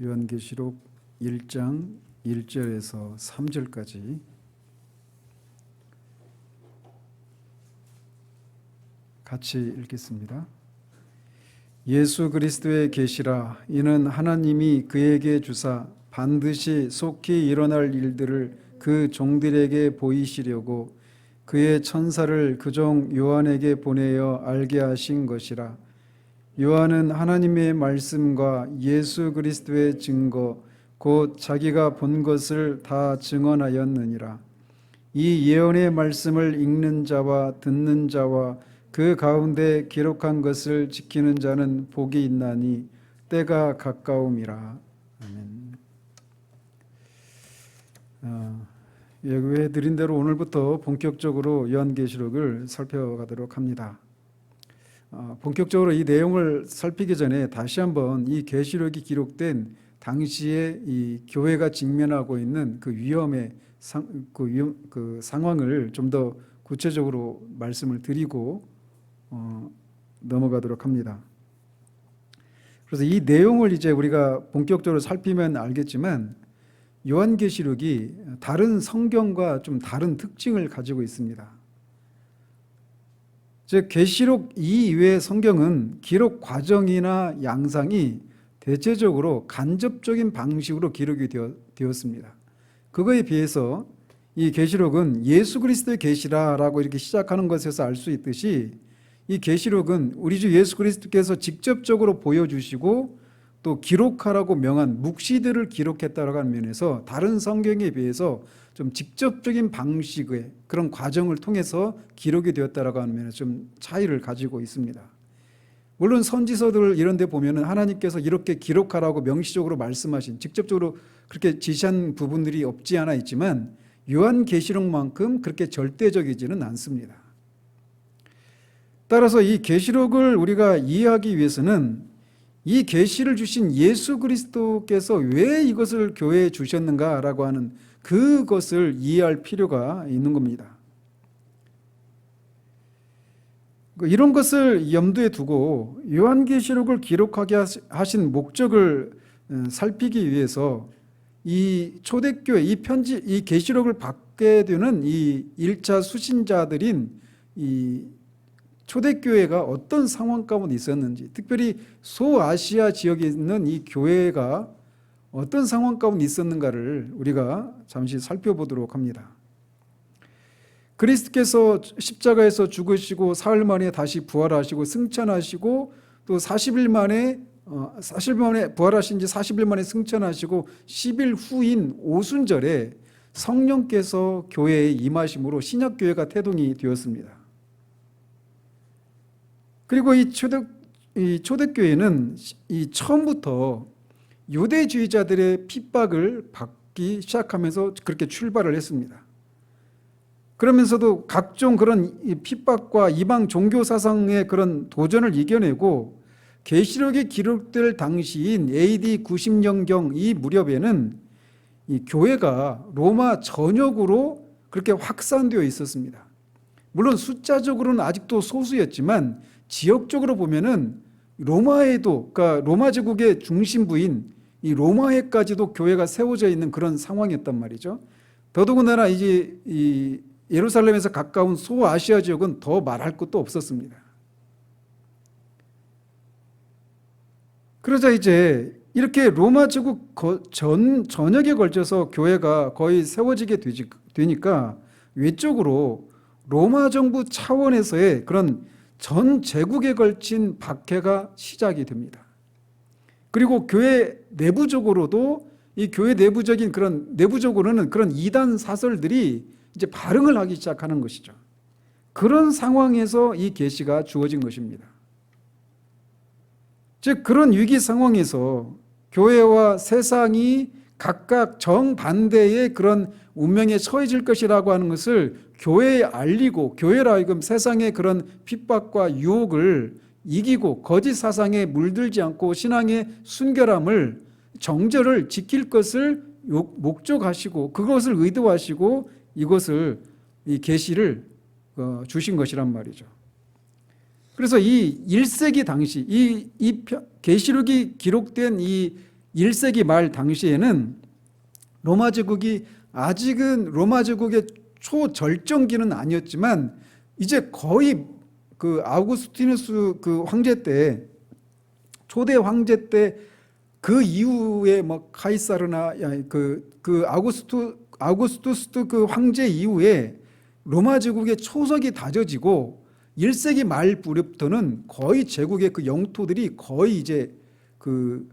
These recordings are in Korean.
요한계시록 1장 1절에서 3절까지 같이 읽겠습니다. 예수 그리스도의 계시라. 이는 하나님이 그에게 주사 반드시 속히 일어날 일들을 그 종들에게 보이시려고 그의 천사를 그 종 요한에게 보내어 알게 하신 것이라. 요한은 하나님의 말씀과 예수 그리스도의 증거 곧 자기가 본 것을 다 증언하였느니라. 이 예언의 말씀을 읽는 자와 듣는 자와 그 가운데 기록한 것을 지키는 자는 복이 있나니 때가 가까움이라. 아멘. 예고해 드린 대로 오늘부터 본격적으로 요한계시록을 살펴가도록 합니다. 본격적으로 이 내용을 살피기 전에 다시 한번 이 계시록이 기록된 당시에 이 교회가 직면하고 있는 그 위험의 그 상황을 좀 더 구체적으로 말씀을 드리고 넘어가도록 합니다. 그래서 이 내용을 이제 우리가 본격적으로 살피면 알겠지만 요한계시록이 다른 성경과 좀 다른 특징을 가지고 있습니다. 즉 계시록 이외의 성경은 기록 과정이나 양상이 대체적으로 간접적인 방식으로 기록이 되었습니다. 그거에 비해서 이 계시록은 예수 그리스도의 계시라라고 이렇게 시작하는 것에서 알 수 있듯이 이 계시록은 우리 주 예수 그리스도께서 직접적으로 보여주시고 또 기록하라고 명한 묵시들을 기록했다라고 하는 면에서 다른 성경에 비해서 좀 직접적인 방식의 그런 과정을 통해서 기록이 되었다라고 하는 면에서 좀 차이를 가지고 있습니다. 물론 선지서들 이런 데 보면은 하나님께서 이렇게 기록하라고 명시적으로 말씀하신, 직접적으로 그렇게 지시한 부분들이 없지 않아 있지만 요한계시록만큼 그렇게 절대적이지는 않습니다. 따라서 이 계시록을 우리가 이해하기 위해서는 이 계시를 주신 예수 그리스도께서 왜 이것을 교회에 주셨는가라고 하는 그것을 이해할 필요가 있는 겁니다. 이런 것을 염두에 두고 요한계시록을 기록하게 하신 목적을 살피기 위해서 이 초대교회, 이 계시록을 받게 되는 이 1차 수신자들인 이 초대교회가 어떤 상황 가운데 있었는지, 특별히 소아시아 지역에 있는 이 교회가 어떤 상황 가운데 있었는가를 우리가 잠시 살펴보도록 합니다. 그리스도께서 십자가에서 죽으시고 사흘 만에 다시 부활하시고 승천하시고 또 40일 만에 부활하신 지 40일 만에 승천하시고 10일 후인 오순절에 성령께서 교회에 임하심으로 신약교회가 태동이 되었습니다. 그리고 이 초대교회는 이 처음부터 유대주의자들의 핍박을 받기 시작하면서 그렇게 출발을 했습니다. 그러면서도 각종 그런 핍박과 이방 종교 사상의 그런 도전을 이겨내고 계시록이 기록될 당시인 AD 90년경 이 무렵에는 이 교회가 로마 전역으로 그렇게 확산되어 있었습니다. 물론 숫자적으로는 아직도 소수였지만 지역적으로 보면은 로마에도, 그러니까 로마 제국의 중심부인 이 로마에까지도 교회가 세워져 있는 그런 상황이었단 말이죠. 더더군다나 이제 이 예루살렘에서 가까운 소아시아 지역은 더 말할 것도 없었습니다. 그러자 이제 이렇게 로마 제국 전역에 걸쳐서 교회가 거의 세워지게 되니까 외적으로 로마 정부 차원에서의 그런 전 제국에 걸친 박해가 시작이 됩니다. 그리고 교회 내부적으로도 이 교회 내부적으로는 그런 이단 사설들이 이제 발흥을 하기 시작하는 것이죠. 그런 상황에서 이 계시가 주어진 것입니다. 즉 그런 위기 상황에서 교회와 세상이 각각 정반대의 그런 운명에 처해질 것이라고 하는 것을 교회에 알리고 교회로 하여금 세상의 그런 핍박과 유혹을 이기고 거짓 사상에 물들지 않고 신앙의 순결함을 정절을 지킬 것을 목적하시고 그것을 의도하시고 이것을 이 계시를 주신 것이란 말이죠. 그래서 이 1세기 당시 이 계시록이 기록된 이 1세기 말 당시에는 로마 제국이 아직은 로마 제국의 초절정기는 아니었지만 이제 거의 그 아우구스티누스 그 황제 때, 초대 황제 때 그 이후에 뭐 카이사르나 아우구스투스 그 황제 이후에 로마 제국의 초석이 다져지고 1세기 말 무렵부터는 거의 제국의 그 영토들이 거의 이제 그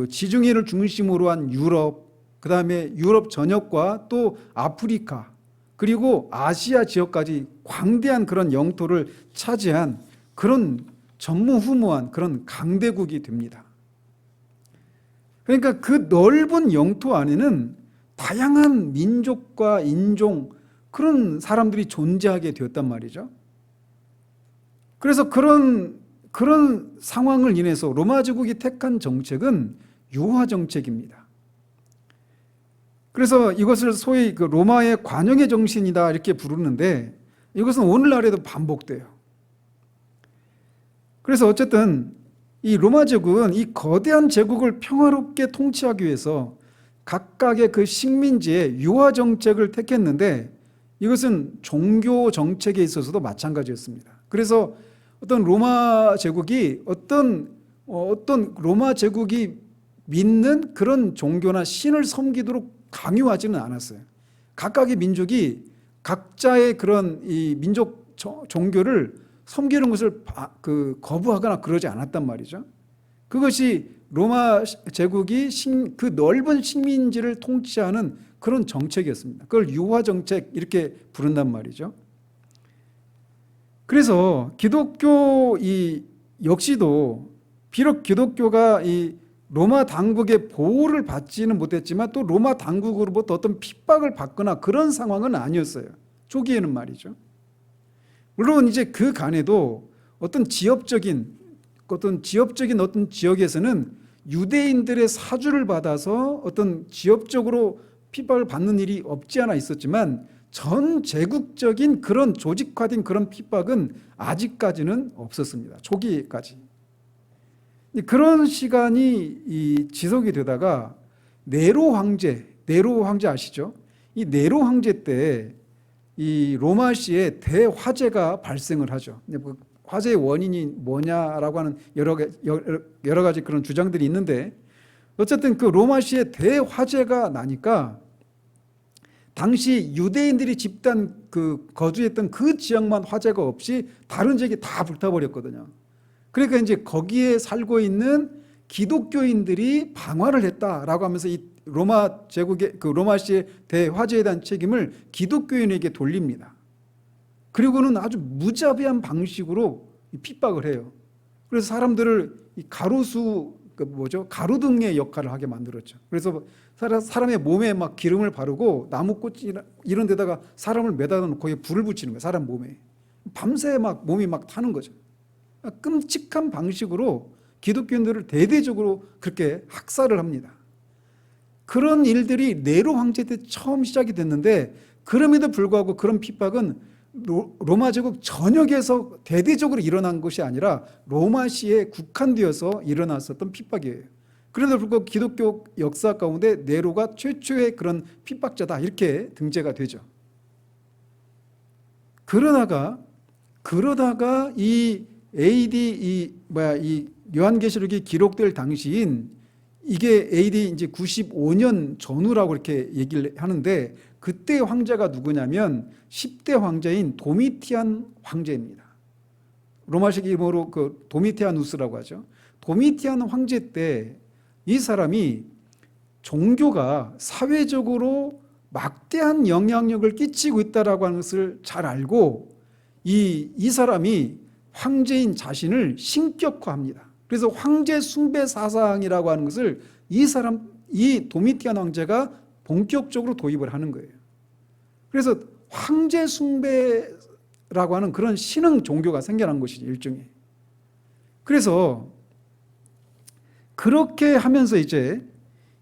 지중해를 중심으로 한 유럽, 그 다음에 유럽 전역과 또 아프리카, 그리고 아시아 지역까지 광대한 그런 영토를 차지한 그런 전무후무한 그런 강대국이 됩니다. 그러니까 그 넓은 영토 안에는 다양한 민족과 인종, 그런 사람들이 존재하게 되었단 말이죠. 그래서 그런 상황을 인해서 로마 제국이 택한 정책은 유화 정책입니다. 그래서 이것을 소위 그 로마의 관용의 정신이다 이렇게 부르는데, 이것은 오늘날에도 반복돼요. 그래서 어쨌든 이 로마 제국은 이 거대한 제국을 평화롭게 통치하기 위해서 각각의 그 식민지의 유화 정책을 택했는데, 이것은 종교 정책에 있어서도 마찬가지였습니다. 그래서 어떤 로마 제국이 어떤 로마 제국이 믿는 그런 종교나 신을 섬기도록 강요하지는 않았어요. 각각의 민족이 각자의 그런 이 민족 종교를 섬기는 것을 거부하거나 그러지 않았단 말이죠. 그것이 로마 제국이 그 넓은 식민지를 통치하는 그런 정책이었습니다. 그걸 유화 정책 이렇게 부른단 말이죠. 그래서 기독교 역시도 비록 기독교가 이 로마 당국의 보호를 받지는 못했지만 또 로마 당국으로부터 어떤 핍박을 받거나 그런 상황은 아니었어요. 초기에는 말이죠. 물론 이제 그 간에도 어떤 지역적인 어떤 지역에서는 유대인들의 사주를 받아서 어떤 지역적으로 핍박을 받는 일이 없지 않아 있었지만, 전 제국적인 그런 조직화된 그런 핍박은 아직까지는 없었습니다. 초기까지. 그런 시간이 지속이 되다가 네로 황제 아시죠? 이 네로 황제 때 이 로마시에 대화재가 발생을 하죠. 화재의 원인이 뭐냐라고 하는 여러 가지 그런 주장들이 있는데, 어쨌든 그 로마시에 대화재가 나니까 당시 유대인들이 집단 거주했던 그 지역만 화재가 없이 다른 지역이 다 불타버렸거든요. 그러니까 이제 거기에 살고 있는 기독교인들이 방화를 했다라고 하면서 이 로마 제국의 로마시의 대화재에 대한 책임을 기독교인에게 돌립니다. 그리고는 아주 무자비한 방식으로 핍박을 해요. 그래서 사람들을 가로등의 역할을 하게 만들었죠. 그래서 사람의 몸에 막 기름을 바르고 나무꽃 이런 데다가 사람을 매달아 놓고 거기에 불을 붙이는 거예요. 사람 몸에. 밤새 막 몸이 막 타는 거죠. 끔찍한 방식으로 기독교인들을 대대적으로 그렇게 학살을 합니다. 그런 일들이 네로 황제 때 처음 시작이 됐는데, 그럼에도 불구하고 그런 핍박은 로마 제국 전역에서 대대적으로 일어난 것이 아니라 로마시에 국한되어서 일어났었던 핍박이에요. 그런데도 불구하고 기독교 역사 가운데 네로가 최초의 그런 핍박자다 이렇게 등재가 되죠. 그러다가 이 AD 이 요한계시록이 기록될 당시인 이게 AD 이제 95년 전후라고 이렇게 얘기를 하는데, 그때 황제가 누구냐면 10대 황제인 도미티안 황제입니다. 로마식 이름으로 도미티아누스라고 하죠. 도미티안 황제 때 이 사람이 종교가 사회적으로 막대한 영향력을 끼치고 있다라고 하는 것을 잘 알고 이 사람이 황제인 자신을 신격화합니다. 그래서 황제 숭배 사상이라고 하는 것을 이 도미티안 황제가 본격적으로 도입을 하는 거예요. 그래서 황제 숭배라고 하는 그런 신흥 종교가 생겨난 것이죠, 일종의. 그래서 그렇게 하면서 이제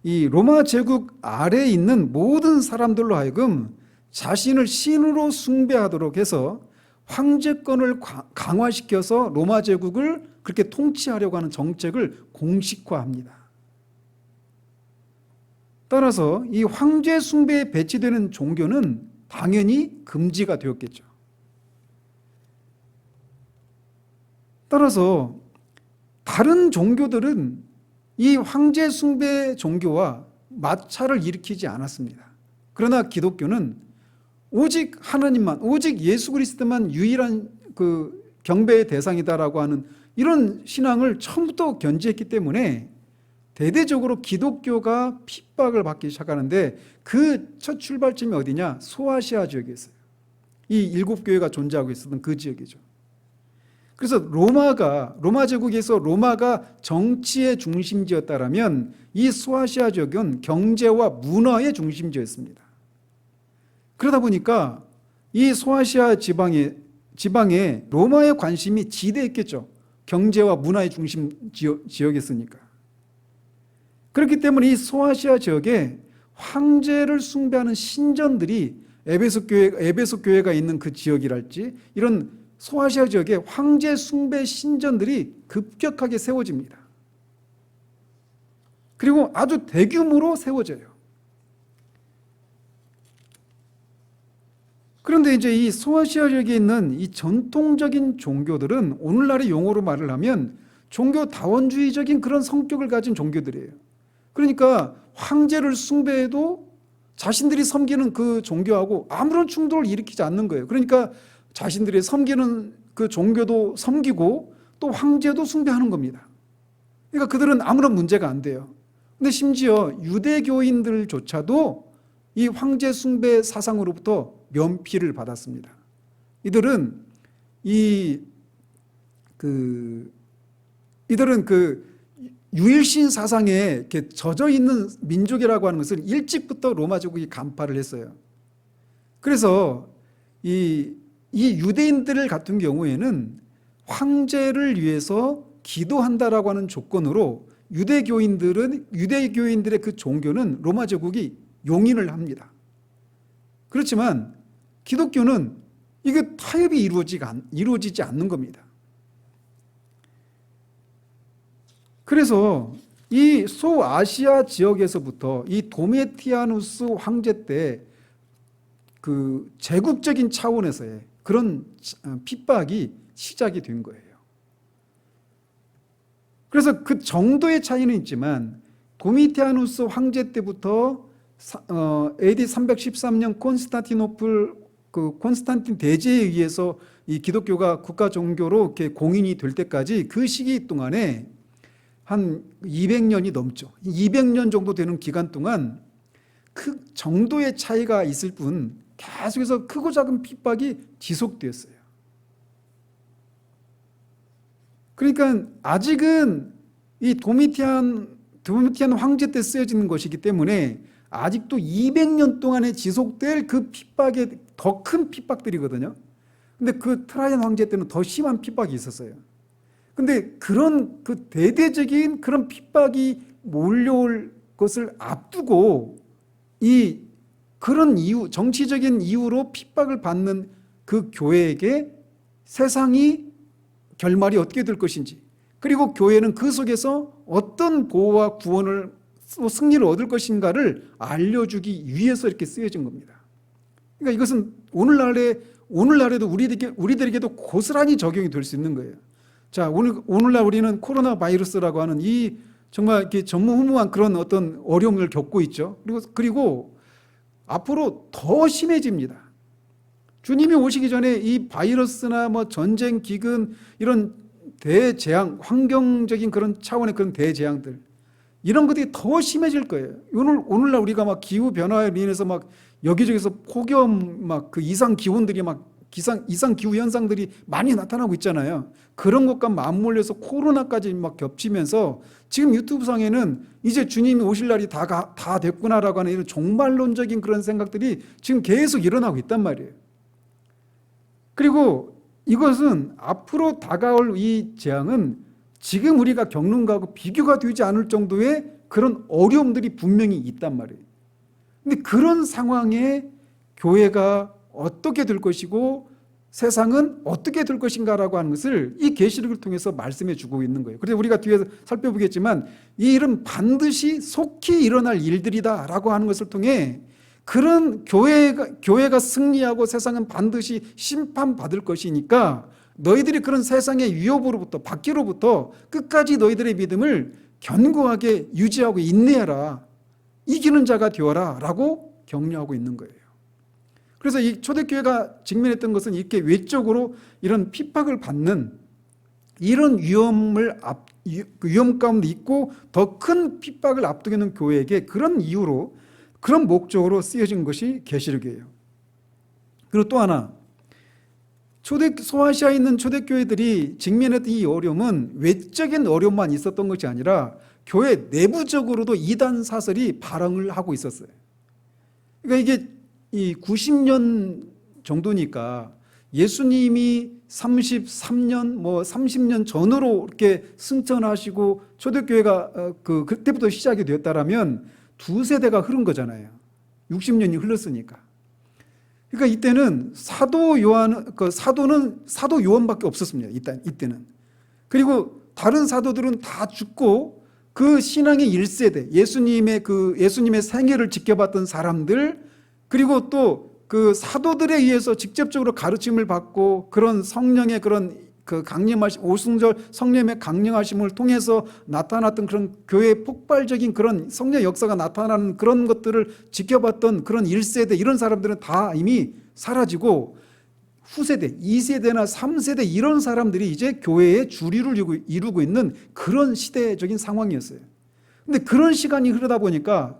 이 로마 제국 아래에 있는 모든 사람들로 하여금 자신을 신으로 숭배하도록 해서 황제권을 강화시켜서 로마 제국을 그렇게 통치하려고 하는 정책을 공식화합니다. 따라서 이 황제 숭배에 배치되는 종교는 당연히 금지가 되었겠죠. 따라서 다른 종교들은 이 황제 숭배 종교와 마찰을 일으키지 않았습니다. 그러나 기독교는 오직 하나님만, 오직 예수 그리스도만 유일한 그 경배의 대상이다라고 하는 이런 신앙을 처음부터 견지했기 때문에 대대적으로 기독교가 핍박을 받기 시작하는데 그 첫 출발점이 어디냐? 소아시아 지역이었어요. 이 일곱 교회가 존재하고 있었던 그 지역이죠. 그래서 로마 제국에서 로마가 정치의 중심지였다라면 이 소아시아 지역은 경제와 문화의 중심지였습니다. 그러다 보니까 이 소아시아 지방에 로마의 관심이 지대했겠죠. 경제와 문화의 중심 지역이었으니까. 그렇기 때문에 이 소아시아 지역에 황제를 숭배하는 신전들이 에베소 교회가 있는 그 지역이랄지 이런 소아시아 지역에 황제 숭배 신전들이 급격하게 세워집니다. 그리고 아주 대규모로 세워져요. 그런데 이제 이 소아시아 지역에 있는 이 전통적인 종교들은 오늘날의 용어로 말을 하면 종교 다원주의적인 그런 성격을 가진 종교들이에요. 그러니까 황제를 숭배해도 자신들이 섬기는 그 종교하고 아무런 충돌을 일으키지 않는 거예요. 그러니까 자신들이 섬기는 그 종교도 섬기고 또 황제도 숭배하는 겁니다. 그러니까 그들은 아무런 문제가 안 돼요. 근데 심지어 유대교인들조차도 이 황제 숭배 사상으로부터 면피를 받았습니다. 이들은 그 유일신 사상에 이렇게 젖어 있는 민족이라고 하는 것을 일찍부터 로마 제국이 간파를 했어요. 그래서 이 유대인들 같은 경우에는 황제를 위해서 기도한다라고 하는 조건으로 유대교인들의 그 종교는 로마 제국이 용인을 합니다. 그렇지만 기독교는 이게 타협이 이루어지지 않는 겁니다. 그래서 이 소아시아 지역에서부터 이 도미티아누스 황제 때 그 제국적인 차원에서의 그런 핍박이 시작이 된 거예요. 그래서 그 정도의 차이는 있지만 도미티아누스 황제 때부터 AD 313년 콘스탄틴 대제에 의해서 이 기독교가 국가 종교로 이렇게 공인이 될 때까지 그 시기 동안에 한 200년이 넘죠. 200년 정도 되는 기간 동안 그 정도의 차이가 있을 뿐 계속해서 크고 작은 핍박이 지속되었어요. 그러니까 아직은 이 도미티안 황제 때 쓰여지는 것이기 때문에 아직도 200년 동안에 지속될 그 핍박의 더 큰 핍박들이거든요. 근데 그 트라이안 황제 때는 더 심한 핍박이 있었어요. 근데 그런 그 대대적인 그런 핍박이 몰려올 것을 앞두고 그런 이유, 정치적인 이유로 핍박을 받는 그 교회에게 세상이 결말이 어떻게 될 것인지, 그리고 교회는 그 속에서 어떤 보호와 구원을 또 승리를 얻을 것인가를 알려주기 위해서 이렇게 쓰여진 겁니다. 그러니까 이것은 오늘날에도 우리들에게도 고스란히 적용이 될 수 있는 거예요. 자, 오늘날 우리는 코로나 바이러스라고 하는 이 정말 이렇게 전무후무한 그런 어떤 어려움을 겪고 있죠. 그리고 앞으로 더 심해집니다. 주님이 오시기 전에 이 바이러스나 뭐 전쟁, 기근 이런 대재앙, 환경적인 그런 차원의 그런 대재앙들, 이런 것들이 더 심해질 거예요. 오늘날 우리가 막 기후 변화에 인해서 막 여기저기서 폭염, 막 그 이상 기온들이 막 이상 기후 현상들이 많이 나타나고 있잖아요. 그런 것과 맞물려서 코로나까지 막 겹치면서 지금 유튜브 상에는 이제 주님이 오실 날이 다 됐구나라고 하는 이런 종말론적인 그런 생각들이 지금 계속 일어나고 있단 말이에요. 그리고 이것은 앞으로 다가올 이 재앙은 지금 우리가 겪는 것하고 비교가 되지 않을 정도의 그런 어려움들이 분명히 있단 말이에요. 근데 그런 상황에 교회가 어떻게 될 것이고 세상은 어떻게 될 것인가라고 하는 것을 이 계시록을 통해서 말씀해 주고 있는 거예요. 그래서 우리가 뒤에서 살펴보겠지만 이 일은 반드시 속히 일어날 일들이다라고 하는 것을 통해 그런 교회가 승리하고 세상은 반드시 심판받을 것이니까 너희들이 그런 세상의 위협으로부터 박해로부터 끝까지 너희들의 믿음을 견고하게 유지하고 인내하라. 이기는 자가 되어라 라고 격려하고 있는 거예요. 그래서 이 초대교회가 직면했던 것은 이렇게 외적으로 이런 핍박을 받는 이런 위험 가운데 있고 더 큰 핍박을 앞두고 있는 교회에게 그런 이유로 그런 목적으로 쓰여진 것이 계시록이에요. 그리고 또 하나, 소아시아에 있는 초대교회들이 직면했던 이 어려움은 외적인 어려움만 있었던 것이 아니라 교회 내부적으로도 이단 사설이 발흥을 하고 있었어요. 그러니까 이게 이 90년 정도니까 예수님이 33년, 30년 전으로 이렇게 승천하시고 초대교회가 그때부터 시작이 되었다라면 두 세대가 흐른 거잖아요. 60년이 흘렀으니까. 그러니까 이때는 사도는 사도 요한밖에 없었습니다. 이때는. 그리고 다른 사도들은 다 죽고 그 신앙의 1세대, 예수님의 생애를 지켜봤던 사람들, 그리고 또 그 사도들에 의해서 직접적으로 가르침을 받고 그런 성령의 그런 그 강림하심, 오순절 성령의 강림하심을 통해서 나타났던 그런 교회의 폭발적인 그런 성령 역사가 나타나는 그런 것들을 지켜봤던 그런 1세대, 이런 사람들은 다 이미 사라지고 후세대, 2세대나 3세대 이런 사람들이 이제 교회의 주류를 이루고 있는 그런 시대적인 상황이었어요. 근데 그런 시간이 흐르다 보니까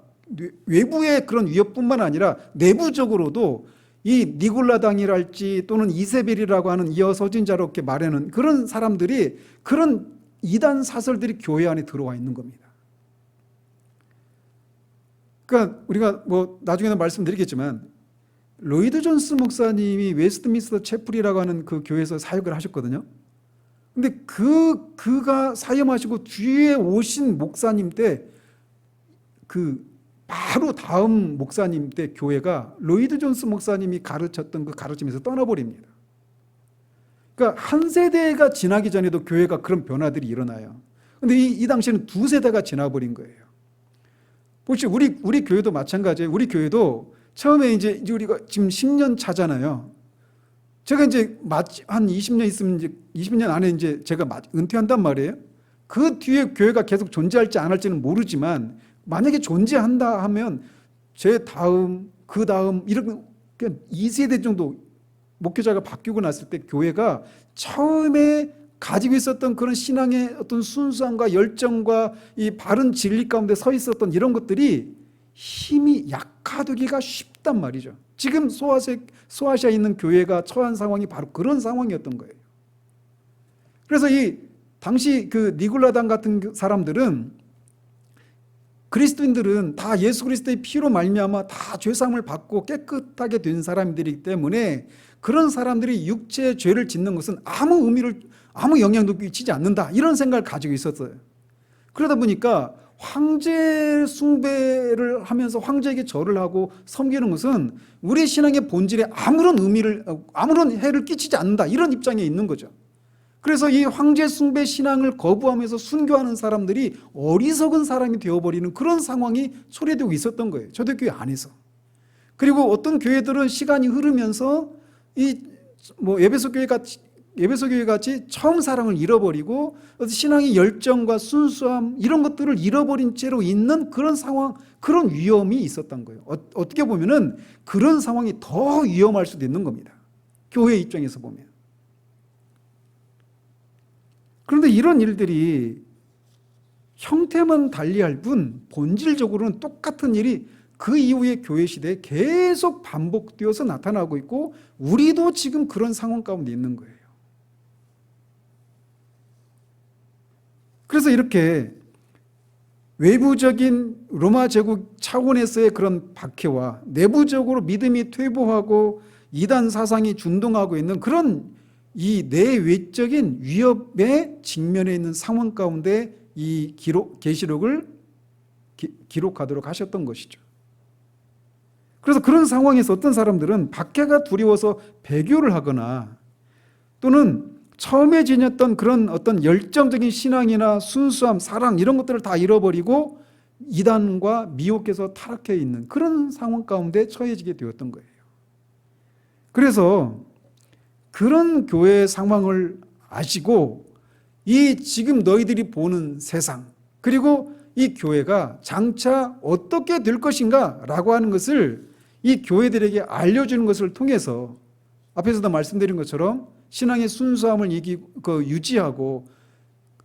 외부의 그런 위협뿐만 아니라 내부적으로도 이 니골라당이랄지 또는 이세벨이라고 하는 이어서진자로 이렇게 말하는 그런 사람들이, 그런 이단 사설들이 교회 안에 들어와 있는 겁니다. 그러니까 우리가 나중에는 말씀드리겠지만 로이드 존스 목사님이 웨스트민스터 채플이라고 하는 그 교회에서 사역을 하셨거든요. 근데 그가 사역하시고 뒤에 오신 목사님 때 바로 다음 목사님 때 교회가 로이드 존스 목사님이 가르쳤던 그 가르침에서 떠나버립니다. 그러니까 한 세대가 지나기 전에도 교회가 그런 변화들이 일어나요. 근데 이 당시에는 두 세대가 지나버린 거예요. 혹시 우리 교회도 마찬가지예요. 우리 교회도 처음에 이제 우리가 지금 10년 차잖아요. 제가 이제 한 20년 있으면 이제 20년 안에 이제 제가 은퇴한단 말이에요. 그 뒤에 교회가 계속 존재할지 안 할지는 모르지만 만약에 존재한다 하면 제 다음, 그 다음 이렇게 2세대 정도 목회자가 바뀌고 났을 때 교회가 처음에 가지고 있었던 그런 신앙의 어떤 순수함과 열정과 이 바른 진리 가운데 서 있었던 이런 것들이 힘이 약화되기가 쉽단 말이죠. 지금 소아시아에 있는 교회가 처한 상황이 바로 그런 상황이었던 거예요. 그래서 이 당시 그 니골라당 같은 사람들은, 그리스도인들은 다 예수 그리스도의 피로 말미암아 다 죄사함을 받고 깨끗하게 된 사람들이기 때문에 그런 사람들이 육체의 죄를 짓는 것은 아무 영향도 끼치지 않는다, 이런 생각을 가지고 있었어요. 그러다 보니까 황제 숭배를 하면서 황제에게 절을 하고 섬기는 것은 우리 신앙의 본질에 아무런 해를 끼치지 않는다, 이런 입장에 있는 거죠. 그래서 이 황제 숭배 신앙을 거부하면서 순교하는 사람들이 어리석은 사람이 되어버리는 그런 상황이 초래되고 있었던 거예요. 초대교회 안에서. 그리고 어떤 교회들은 시간이 흐르면서 에베소 교회 같이 처음 사랑을 잃어버리고 신앙의 열정과 순수함 이런 것들을 잃어버린 채로 있는 그런 상황, 그런 위험이 있었던 거예요. 어떻게 보면은 그런 상황이 더 위험할 수도 있는 겁니다. 교회 입장에서 보면. 그런데 이런 일들이 형태만 달리할 뿐 본질적으로는 똑같은 일이 그 이후의 교회 시대에 계속 반복되어서 나타나고 있고 우리도 지금 그런 상황 가운데 있는 거예요. 그래서 이렇게 외부적인 로마 제국 차원에서의 그런 박해와 내부적으로 믿음이 퇴보하고 이단 사상이 준동하고 있는 그런 이 내외적인 위협에 직면해 있는 상황 가운데 이 계시록을 기록하도록 하셨던 것이죠. 그래서 그런 상황에서 어떤 사람들은 박해가 두려워서 배교를 하거나 또는 처음에 지녔던 그런 어떤 열정적인 신앙이나 순수함, 사랑 이런 것들을 다 잃어버리고 이단과 미혹에서 타락해 있는 그런 상황 가운데 처해지게 되었던 거예요. 그래서 그런 교회의 상황을 아시고 이 지금 너희들이 보는 세상 그리고 이 교회가 장차 어떻게 될 것인가 라고 하는 것을 이 교회들에게 알려주는 것을 통해서 앞에서도 말씀드린 것처럼 신앙의 순수함을 유지하고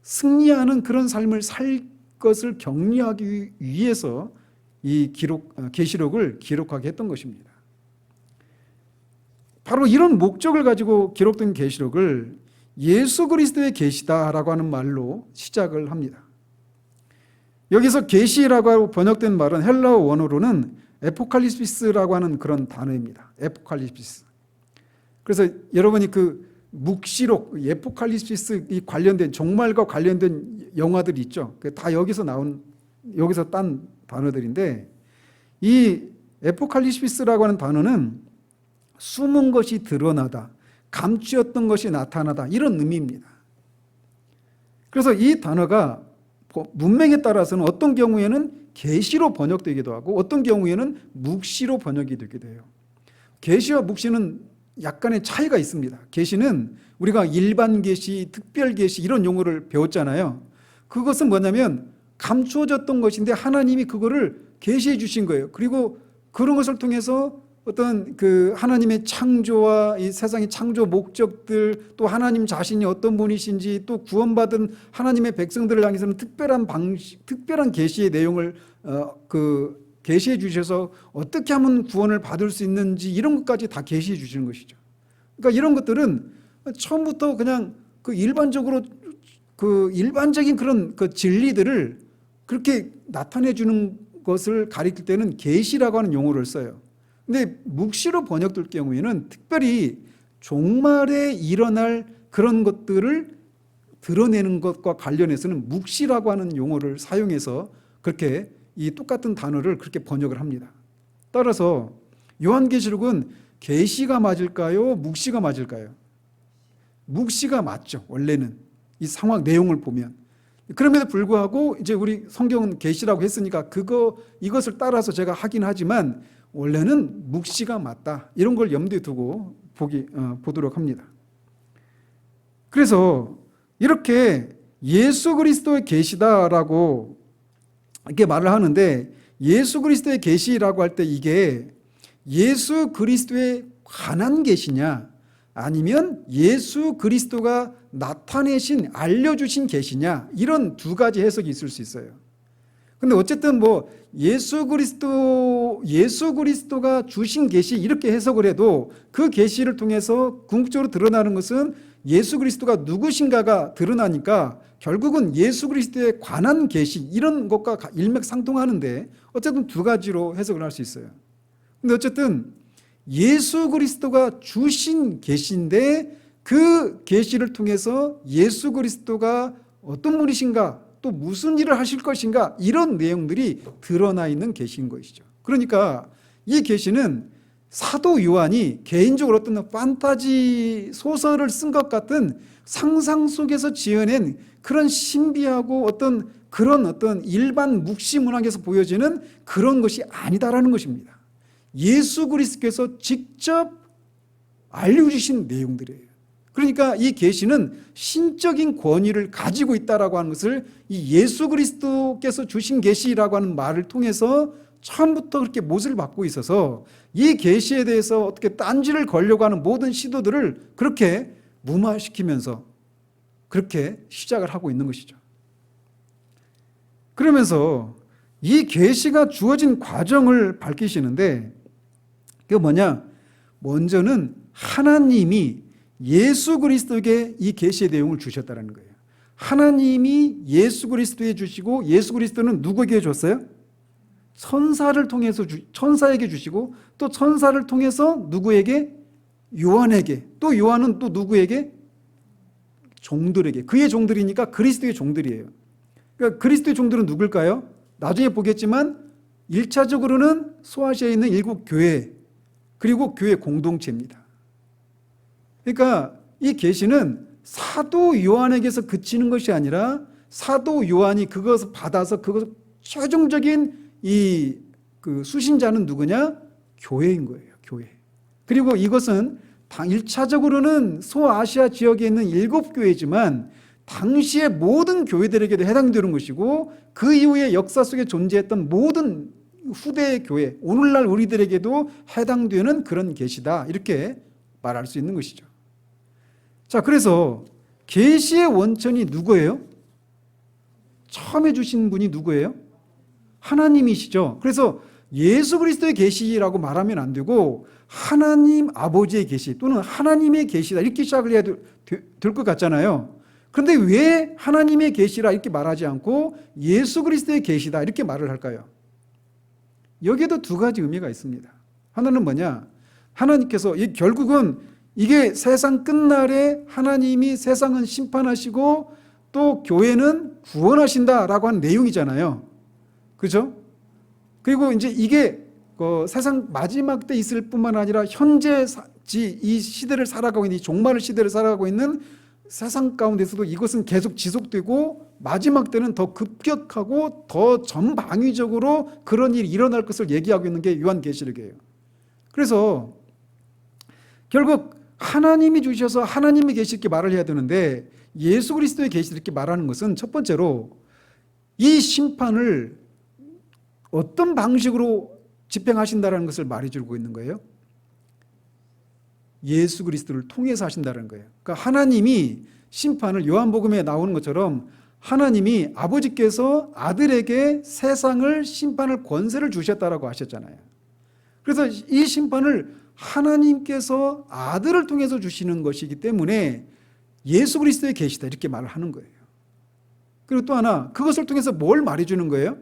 승리하는 그런 삶을 살 것을 격려하기 위해서 이 계시록을 기록하게 했던 것입니다. 바로 이런 목적을 가지고 기록된 계시록을 예수 그리스도의 계시다라고 하는 말로 시작을 합니다. 여기서 계시라고 번역된 말은 헬라어 원어로는 에포칼리피스라고 하는 그런 단어입니다. 에포칼리피스. 그래서 여러분이 그 묵시록, 에포칼리피스 이 관련된 종말과 관련된 영화들이 있죠. 다 여기서 딴 단어들인데 이 에포칼리피스라고 하는 단어는 숨은 것이 드러나다, 감추었던 것이 나타나다 이런 의미입니다. 그래서 이 단어가 문맥에 따라서는 어떤 경우에는 계시로 번역되기도 하고 어떤 경우에는 묵시로 번역이 되기도 해요. 계시와 묵시는 약간의 차이가 있습니다. 계시는 우리가 일반 계시, 특별 계시 이런 용어를 배웠잖아요. 그것은 뭐냐면 감추어졌던 것인데 하나님이 그거를 계시해 주신 거예요. 그리고 그런 것을 통해서 어떤 그 하나님의 창조와 이 세상의 창조 목적들 또 하나님 자신이 어떤 분이신지 또 구원받은 하나님의 백성들을 향해서는 특별한 계시의 내용을 계시해 주셔서 어떻게 하면 구원을 받을 수 있는지 이런 것까지 다 계시해 주시는 것이죠. 그러니까 이런 것들은 처음부터 그냥 일반적인 그런 그 진리들을 그렇게 나타내 주는 것을 가리킬 때는 계시라고 하는 용어를 써요. 근데 묵시로 번역될 경우에는 특별히 종말에 일어날 그런 것들을 드러내는 것과 관련해서는 묵시라고 하는 용어를 사용해서 그렇게 이 똑같은 단어를 그렇게 번역을 합니다. 따라서 요한계시록은 계시가 맞을까요? 묵시가 맞을까요? 묵시가 맞죠. 원래는 이 상황 내용을 보면. 그럼에도 불구하고 이제 우리 성경은 계시라고 했으니까 이것을 따라서 제가 하긴 하지만 원래는 묵시가 맞다. 이런 걸 염두에 두고 보도록 합니다. 그래서 이렇게 예수 그리스도의 계시다라고 이렇게 말을 하는데 예수 그리스도의 계시라고 할 때 이게 예수 그리스도에 관한 계시냐 아니면 예수 그리스도가 나타내신 알려주신 계시냐 이런 두 가지 해석이 있을 수 있어요. 근데 어쨌든 예수 그리스도가 주신 계시 이렇게 해석을 해도 그 계시를 통해서 궁극적으로 드러나는 것은 예수 그리스도가 누구신가가 드러나니까 결국은 예수 계시에 관한 계시 이런 것과 일맥상통하는데 어쨌든 두 가지로 해석을 할 수 있어요. 근데 어쨌든 예수 그리스도가 주신 계시인데 그 계시를 통해서 예수 그리스도가 어떤 분이신가 또 무슨 일을 하실 것인가 이런 내용들이 드러나 있는 계시인 것이죠. 그러니까 이 계시는 사도 요한이 개인적으로 어떤 판타지 소설을 쓴 것 같은 상상 속에서 지어낸 그런 신비하고 어떤 일반 묵시 문학에서 보여지는 그런 것이 아니다라는 것입니다. 예수 그리스도께서 직접 알려주신 내용들이에요. 그러니까 이 계시는 신적인 권위를 가지고 있다라고 하는 것을 이 예수 그리스도께서 주신 계시라고 하는 말을 통해서 처음부터 그렇게 못을 받고 있어서 이 계시에 대해서 어떻게 딴지를 걸려고 하는 모든 시도들을 그렇게 무마시키면서 그렇게 시작을 하고 있는 것이죠. 그러면서 이 계시가 주어진 과정을 밝히시는데 그게 뭐냐? 먼저는 하나님이 예수 그리스도에게 이 계시의 내용을 주셨다는 거예요. 하나님이 예수 그리스도에 주시고 예수 그리스도는 누구에게 줬어요? 천사에게 주시고 또 천사를 통해서 누구에게? 요한에게. 또 요한은 또 누구에게? 종들에게. 그의 종들이니까 그리스도의 종들이에요. 그러니까 그리스도의 종들은 누굴까요? 나중에 보겠지만 1차적으로는 소아시아에 있는 일곱 교회 그리고 교회 공동체입니다. 그러니까 이 계시는 사도 요한에게서 그치는 것이 아니라 사도 요한이 그것을 받아서 그것을 최종적인 그 수신자는 누구냐? 교회인 거예요. 교회. 그리고 이것은 1차적으로는 소아시아 지역에 있는 7교회지만 당시의 모든 교회들에게도 해당되는 것이고 그 이후에 역사 속에 존재했던 모든 후대의 교회, 오늘날 우리들에게도 해당되는 그런 계시다, 이렇게 말할 수 있는 것이죠. 자, 그래서 계시의 원천이 누구예요? 처음에 주신 분이 누구예요? 하나님이시죠. 그래서 예수 그리스도의 계시라고 말하면 안 되고 하나님 아버지의 계시 또는 하나님의 계시다, 이렇게 시작을 해야 될 것 같잖아요. 그런데 왜 하나님의 계시라 이렇게 말하지 않고 예수 그리스도의 계시다 이렇게 말을 할까요? 여기에도 두 가지 의미가 있습니다. 하나는 뭐냐? 하나님께서 결국은 이게 세상 끝날에 하나님이 세상은 심판하시고 또 교회는 구원하신다라고 하는 내용이잖아요. 그죠? 그리고 이제 이게 세상 마지막 때 있을 뿐만 아니라 현재 이 시대를 살아가고 있는, 이 종말 시대를 살아가고 있는 세상 가운데서도 이것은 계속 지속되고 마지막 때는 더 급격하고 더 전방위적으로 그런 일이 일어날 것을 얘기하고 있는 게 요한계시록이에요. 그래서 결국 하나님이 주셔서 하나님의 계시 이렇게 말을 해야 되는데 예수 그리스도의 계시 이렇게 말하는 것은 첫 번째로 이 심판을 어떤 방식으로 집행하신다는 것을 말해주고 있는 거예요. 예수 그리스도를 통해서 하신다는 거예요. 그러니까 하나님이 심판을, 요한복음에 나오는 것처럼 하나님이 아버지께서 아들에게 세상을 심판할 권세를 주셨다라고 하셨잖아요. 그래서 이 심판을 하나님께서 아들을 통해서 주시는 것이기 때문에 예수 그리스도의 계시다 이렇게 말을 하는 거예요. 그리고 또 하나, 그것을 통해서 뭘 말해주는 거예요?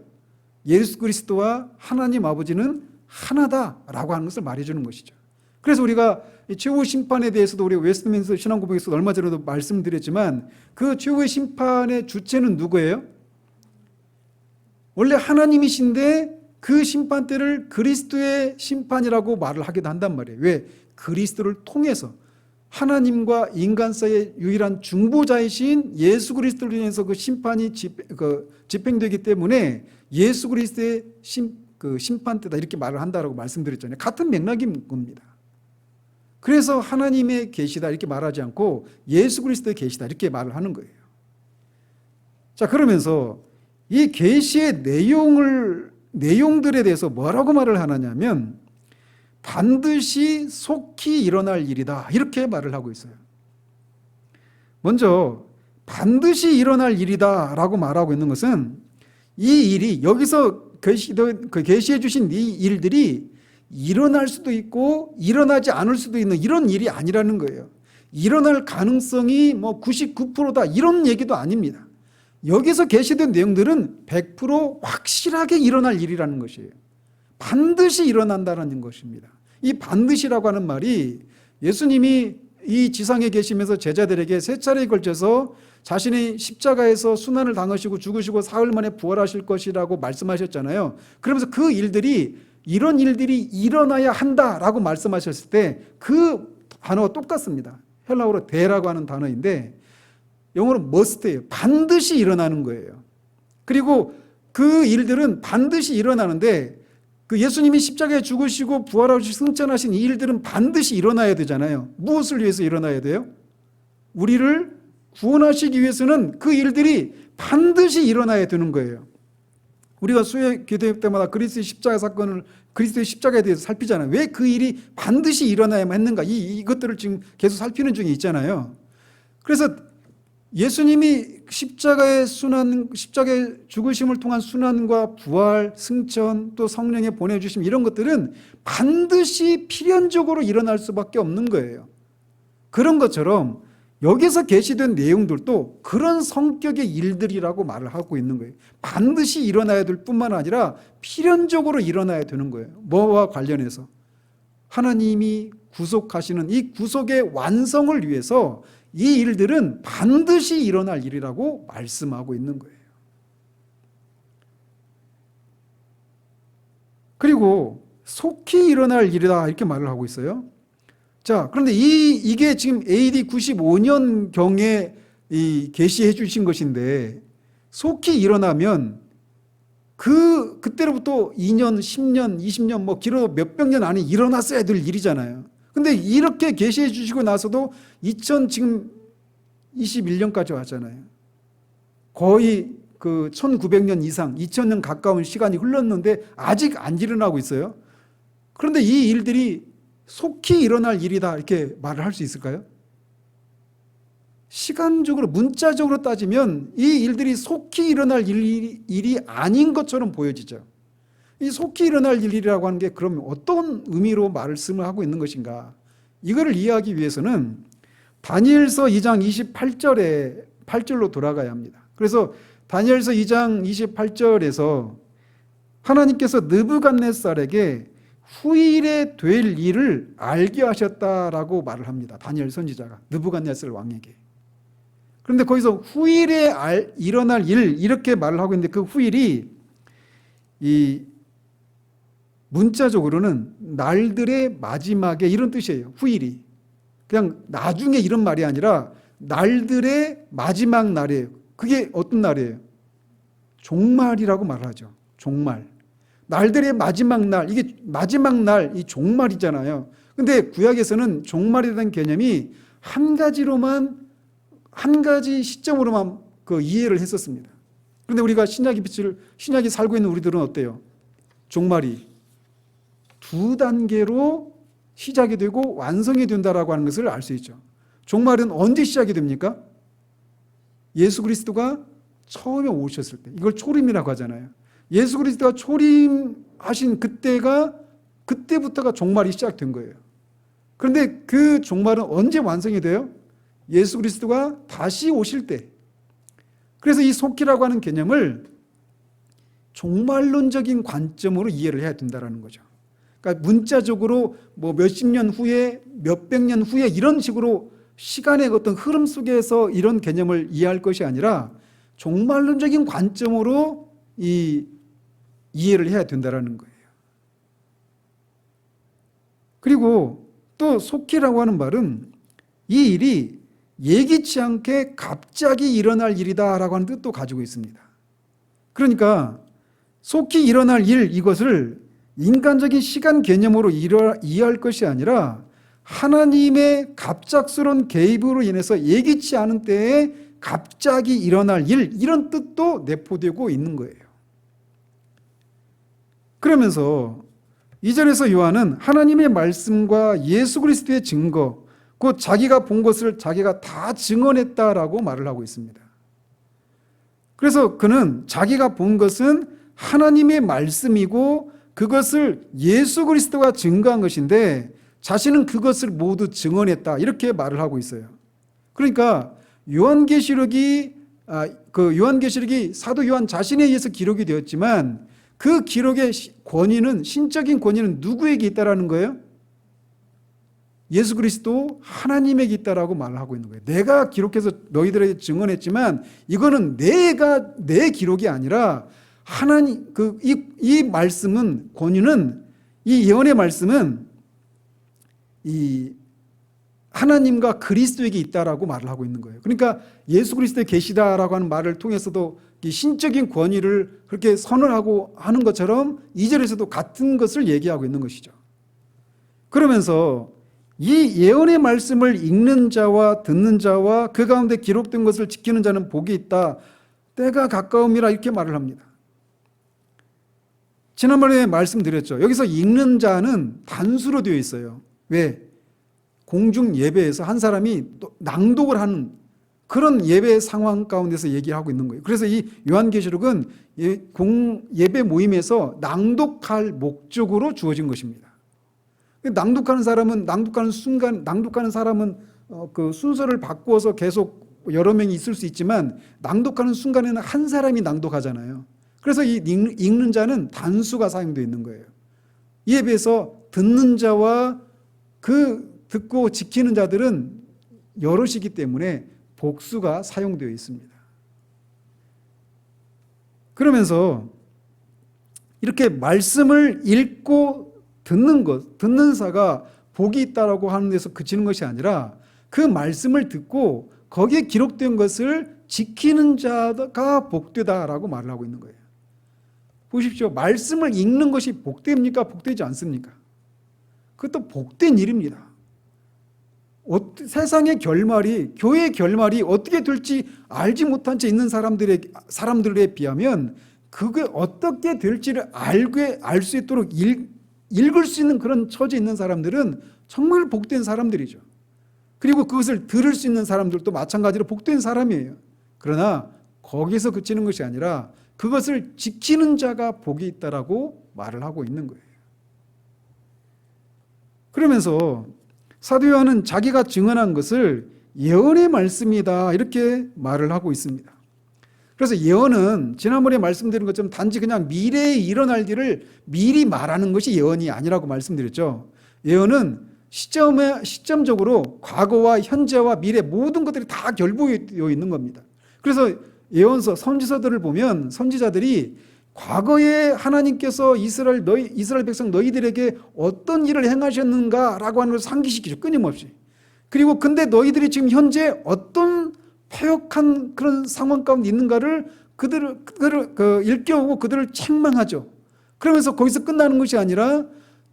예수 그리스도와 하나님 아버지는 하나다라고 하는 것을 말해주는 것이죠. 그래서 우리가 최후의 심판에 대해서도 우리 웨스트민스터 신앙고백에서 얼마 전에도 말씀드렸지만 그 최후의 심판의 주체는 누구예요? 원래 하나님이신데 그 심판 때를 그리스도의 심판이라고 말을 하기도 한단 말이에요. 왜? 그리스도를 통해서 하나님과 인간 사이의 유일한 중보자이신 예수 그리스도를 통해서 그 심판이 집행되기 때문에 예수 그리스도의 심판 때다 이렇게 말을 한다라고 말씀드렸잖아요. 같은 맥락인 겁니다. 그래서 하나님의 계시다 이렇게 말하지 않고 예수 그리스도의 계시다 이렇게 말을 하는 거예요. 자, 그러면서 이 계시의 내용들에 대해서 뭐라고 말을 하느냐면 반드시 속히 일어날 일이다 이렇게 말을 하고 있어요. 먼저 반드시 일어날 일이다 라고 말하고 있는 것은 이 일이 여기서 계시해 주신 이 일들이 일어날 수도 있고 일어나지 않을 수도 있는 이런 일이 아니라는 거예요. 일어날 가능성이 99%다 이런 얘기도 아닙니다. 여기서 계시된 내용들은 100% 확실하게 일어날 일이라는 것이에요. 반드시 일어난다는 것입니다. 이 반드시라고 하는 말이 예수님이 이 지상에 계시면서 제자들에게 3차례에 걸쳐서 자신이 십자가에서 순환을 당하시고 죽으시고 사흘 만에 부활하실 것이라고 말씀하셨잖아요. 그러면서 그 일들이 이런 일들이 일어나야 한다라고 말씀하셨을 때 그 단어가 똑같습니다. 헬라어로 대라고 하는 단어인데 영어로 must예요. 반드시 일어나는 거예요. 그리고 그 일들은 반드시 일어나는데 그 예수님이 십자가에 죽으시고 부활하시고 승천하신 이 일들은 반드시 일어나야 되잖아요. 무엇을 위해서 일어나야 돼요? 우리를 구원하시기 위해서는 그 일들이 반드시 일어나야 되는 거예요. 우리가 수요 기도 때마다 그리스도의 십자가 사건을, 그리스도의 십자가에 대해서 살피잖아요. 왜 그 일이 반드시 일어나야만 했는가? 이것들을 지금 계속 살피는 중에 있잖아요. 그래서 예수님이 십자가의 죽으심을 통한 순환과 부활, 승천, 또 성령의 보내주심 이런 것들은 반드시 필연적으로 일어날 수밖에 없는 거예요. 그런 것처럼 여기서 계시된 내용들도 그런 성격의 일들이라고 말을 하고 있는 거예요. 반드시 일어나야 될 뿐만 아니라 필연적으로 일어나야 되는 거예요. 뭐와 관련해서? 하나님이 구속하시는 이 구속의 완성을 위해서 이 일들은 반드시 일어날 일이라고 말씀하고 있는 거예요. 그리고 속히 일어날 일이다 이렇게 말을 하고 있어요. 자, 그런데 이게 지금 AD 95년경에 계시해 주신 것인데 속히 일어나면 그때로부터 2년, 10년, 20년 뭐 길어도 몇백 년 안에 일어났어야 될 일이잖아요. 근데 이렇게 계시해 주시고 나서도 지금 21년까지 왔잖아요. 거의 그 1900년 이상, 2000년 가까운 시간이 흘렀는데 아직 안 일어나고 있어요. 그런데 이 일들이 속히 일어날 일이다 이렇게 말을 할 수 있을까요? 시간적으로 문자적으로 따지면 이 일들이 속히 일어날 일이 아닌 것처럼 보여지죠. 이 속히 일어날 일이라고 하는 게 그럼 어떤 의미로 말씀을 하고 있는 것인가? 이거를 이해하기 위해서는 다니엘서 2장 8절로 돌아가야 합니다. 그래서 다니엘서 2장 28절에서 하나님께서 느부갓네살에게 후일에 될 일을 알게 하셨다라고 말을 합니다. 다니엘 선지자가 느부갓네살 왕에게. 그런데 거기서 후일에 일어날 일 이렇게 말을 하고 있는데 그 후일이 이 문자적으로는 날들의 마지막에 이런 뜻이에요. 후일이. 그냥 나중에 이런 말이 아니라 날들의 마지막 날이에요. 그게 어떤 날이에요? 종말이라고 말하죠. 종말. 날들의 마지막 날, 이게 마지막 날, 이 종말이잖아요. 근데 구약에서는 종말이라는 개념이 한 가지 시점으로만 그 이해를 했었습니다. 그런데 우리가 신약이 살고 있는 우리들은 어때요? 종말이 두 단계로 시작이 되고 완성이 된다라고 하는 것을 알 수 있죠. 종말은 언제 시작이 됩니까? 예수 그리스도가 처음에 오셨을 때. 이걸 초림이라고 하잖아요. 예수 그리스도가 초림하신 그때부터가 종말이 시작된 거예요. 그런데 그 종말은 언제 완성이 돼요? 예수 그리스도가 다시 오실 때. 그래서 이 속기라고 하는 개념을 종말론적인 관점으로 이해를 해야 된다는 거죠. 그러니까 문자적으로 뭐 몇십 년 후에, 몇백 년 후에 이런 식으로 시간의 어떤 흐름 속에서 이런 개념을 이해할 것이 아니라 종말론적인 관점으로 이해를 해야 된다는 거예요. 그리고 또 속기라고 하는 말은 이 일이 예기치 않게 갑자기 일어날 일이다라고 하는 뜻도 가지고 있습니다. 그러니까 속히 일어날 일 이것을 인간적인 시간 개념으로 이해할 것이 아니라 하나님의 갑작스러운 개입으로 인해서 예기치 않은 때에 갑자기 일어날 일 이런 뜻도 내포되고 있는 거예요. 그러면서 2절에서 요한은 하나님의 말씀과 예수 그리스도의 증거 곧 자기가 본 것을 자기가 다 증언했다라고 말을 하고 있습니다. 그래서 그는 자기가 본 것은 하나님의 말씀이고 그것을 예수 그리스도가 증거한 것인데 자신은 그것을 모두 증언했다 이렇게 말을 하고 있어요. 그러니까 요한계시록이 사도 요한 자신에 의해서 기록이 되었지만 그 기록의 권위는 신적인 권위는 누구에게 있다라는 거예요? 예수 그리스도 하나님에게 있다라고 말을 하고 있는 거예요. 내가 기록해서 너희들에게 증언했지만 이거는 내 기록이 아니라 하나님 이 말씀은 권위는 이 예언의 말씀은 이 하나님과 그리스도에게 있다라고 말을 하고 있는 거예요. 그러니까 예수 그리스도의 계시다라고 하는 말을 통해서도 이 신적인 권위를 그렇게 선언하고 하는 것처럼 2절에서도 같은 것을 얘기하고 있는 것이죠. 그러면서 이 예언의 말씀을 읽는 자와 듣는 자와 그 가운데 기록된 것을 지키는 자는 복이 있다. 때가 가까움이라 이렇게 말을 합니다. 지난번에 말씀드렸죠. 여기서 읽는 자는 단수로 되어 있어요. 왜? 공중 예배에서 한 사람이 낭독을 하는 그런 예배 상황 가운데서 얘기하고 있는 거예요. 그래서 이 요한계시록은 예배 모임에서 낭독할 목적으로 주어진 것입니다. 낭독하는 사람은 그 순서를 바꾸어서 계속 여러 명이 있을 수 있지만 낭독하는 순간에는 한 사람이 낭독하잖아요. 그래서 이 읽는 자는 단수가 사용되어 있는 거예요. 이에 비해서 듣는 자와 그 듣고 지키는 자들은 여럿이기 때문에 복수가 사용되어 있습니다. 그러면서 이렇게 말씀을 읽고 듣는 자가 복이 있다라고 하는 데서 그치는 것이 아니라 그 말씀을 듣고 거기에 기록된 것을 지키는 자가 복되다라고 말을 하고 있는 거예요. 보십시오. 말씀을 읽는 것이 복됩니까? 복되지 않습니까? 그것도 복된 일입니다. 세상의 결말이, 교회의 결말이 어떻게 될지 알지 못한 채 있는 사람들에 비하면 그게 어떻게 될지를 알 수 있도록 읽을 수 있는 그런 처지에 있는 사람들은 정말 복된 사람들이죠. 그리고 그것을 들을 수 있는 사람들도 마찬가지로 복된 사람이에요. 그러나 거기서 그치는 것이 아니라 그것을 지키는 자가 복이 있다라고 말을 하고 있는 거예요. 그러면서 사도 요한은 자기가 증언한 것을 예언의 말씀이다 이렇게 말을 하고 있습니다. 그래서 예언은 지난번에 말씀드린 것처럼 단지 그냥 미래에 일어날 일을 미리 말하는 것이 예언이 아니라고 말씀드렸죠. 예언은 시점적으로 과거와 현재와 미래 모든 것들이 다 결부되어 있는 겁니다. 그래서 예언서, 선지서들을 보면 선지자들이 과거에 하나님께서 이스라엘 백성 너희들에게 어떤 일을 행하셨는가라고 하는 것을 상기시키죠. 끊임없이. 그리고 근데 너희들이 지금 현재 어떤 패역한 그런 상황 가운데 있는가를 그들을 일깨우고 그들을 책망하죠. 그러면서 거기서 끝나는 것이 아니라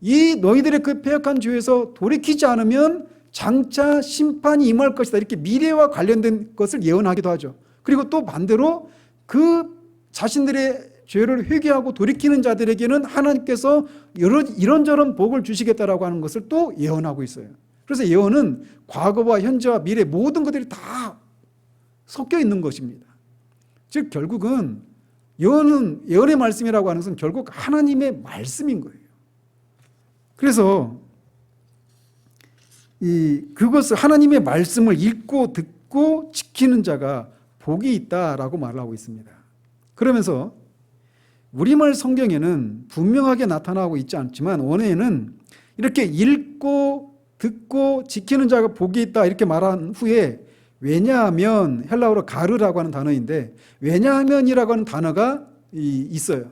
이 너희들의 그 패역한 죄에서 돌이키지 않으면 장차 심판이 임할 것이다. 이렇게 미래와 관련된 것을 예언하기도 하죠. 그리고 또 반대로 그 자신들의 죄를 회개하고 돌이키는 자들에게는 하나님께서 이런저런 복을 주시겠다라고 하는 것을 또 예언하고 있어요. 그래서 예언은 과거와 현재와 미래 모든 것들이 다 섞여 있는 것입니다. 즉 결국은 예언의 말씀이라고 하는 것은 결국 하나님의 말씀인 거예요. 그래서 그것을 하나님의 말씀을 읽고 듣고 지키는 자가 복이 있다라고 말을 하고 있습니다. 그러면서 우리말 성경에는 분명하게 나타나고 있지 않지만 원어에는 이렇게 읽고 듣고 지키는 자가 복이 있다 이렇게 말한 후에 왜냐하면 헬라어로 가르라고 하는 단어인데 왜냐하면이라고 하는 단어가 있어요.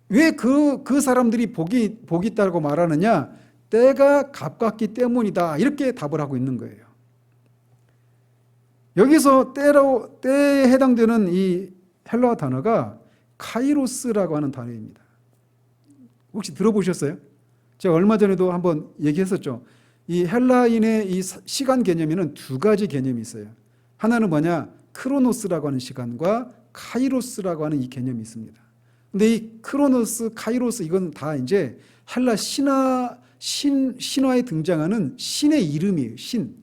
왜 그 사람들이 복이 있다고 말하느냐? 때가 가깝기 때문이다 이렇게 답을 하고 있는 거예요. 여기서 때에 해당되는 이 헬라어 단어가 카이로스라고 하는 단어입니다. 혹시 들어보셨어요? 제가 얼마 전에도 한번 얘기했었죠. 이 헬라인의 이 시간 개념에는 두 가지 개념이 있어요. 하나는 뭐냐? 크로노스라고 하는 시간과 카이로스라고 하는 이 개념이 있습니다. 근데 이 크로노스, 카이로스 이건 다 이제 헬라 신화에 등장하는 신의 이름이에요. 신.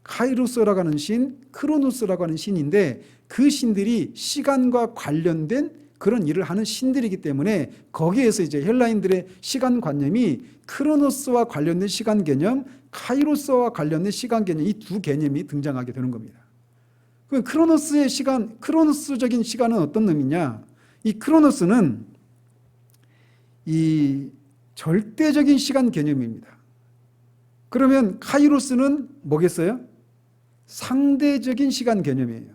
카이로스라고 하는 신, 크로노스라고 하는 신인데 그 신들이 시간과 관련된 그런 일을 하는 신들이기 때문에 거기에서 이제 헬라인들의 시간 관념이 크로노스와 관련된 시간 개념, 카이로스와 관련된 시간 개념 이 두 개념이 등장하게 되는 겁니다. 그 크로노스의 시간, 크로노스적인 시간은 어떤 의미냐? 이 크로노스는 이 절대적인 시간 개념입니다. 그러면 카이로스는 뭐겠어요? 상대적인 시간 개념이에요.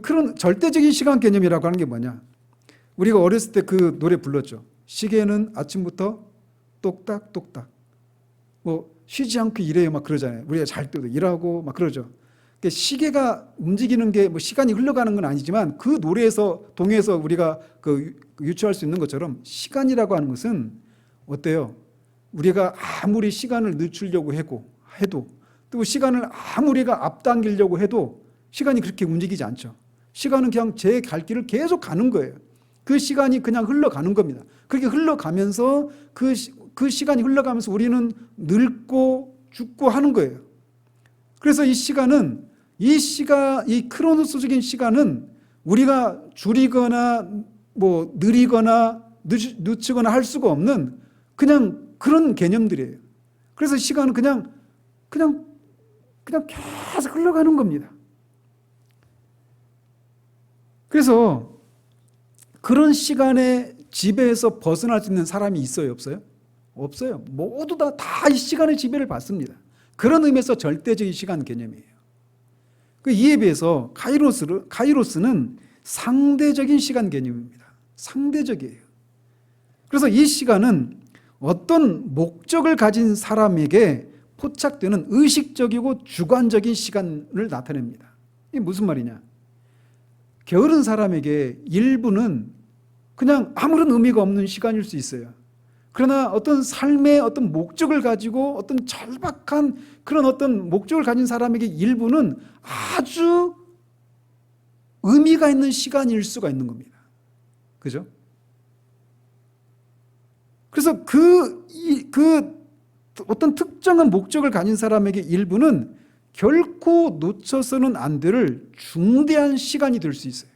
그런 절대적인 시간 개념이라고 하는 게 뭐냐? 우리가 어렸을 때 그 노래 불렀죠. 시계는 아침부터 똑딱똑딱. 뭐 쉬지 않고 일해요 막 그러잖아요. 우리가 잘 때도 일하고 막 그러죠. 시계가 움직이는 게 뭐 시간이 흘러가는 건 아니지만 그 노래에서 동요에서 우리가 유추할 수 있는 것처럼 시간이라고 하는 것은 어때요? 우리가 아무리 시간을 늦추려고 해도 또 시간을 아무리가 앞당기려고 해도 시간이 그렇게 움직이지 않죠. 시간은 그냥 제 갈 길을 계속 가는 거예요. 그 시간이 그냥 흘러가는 겁니다. 그렇게 흘러가면서 그 시간이 흘러가면서 우리는 늙고 죽고 하는 거예요. 그래서 이 크로노스적인 시간은 우리가 줄이거나 뭐 느리거나 늦추거나 할 수가 없는 그냥 그런 개념들이에요. 그래서 시간은 그냥 계속 흘러가는 겁니다. 그래서 그런 시간의 지배에서 벗어날 수 있는 사람이 있어요, 없어요? 없어요. 모두 다 이 시간의 지배를 받습니다. 그런 의미에서 절대적인 시간 개념이에요. 이에 비해서 카이로스는 상대적인 시간 개념입니다. 상대적이에요. 그래서 이 시간은 어떤 목적을 가진 사람에게 포착되는 의식적이고 주관적인 시간을 나타냅니다. 이게 무슨 말이냐? 게으른 사람에게 1분은 그냥 아무런 의미가 없는 시간일 수 있어요. 그러나 어떤 삶의 어떤 목적을 가지고 어떤 절박한 그런 어떤 목적을 가진 사람에게 1분은 아주 의미가 있는 시간일 수가 있는 겁니다. 그죠? 그래서 그 어떤 특정한 목적을 가진 사람에게 1분은 결코 놓쳐서는 안 될 중대한 시간이 될 수 있어요.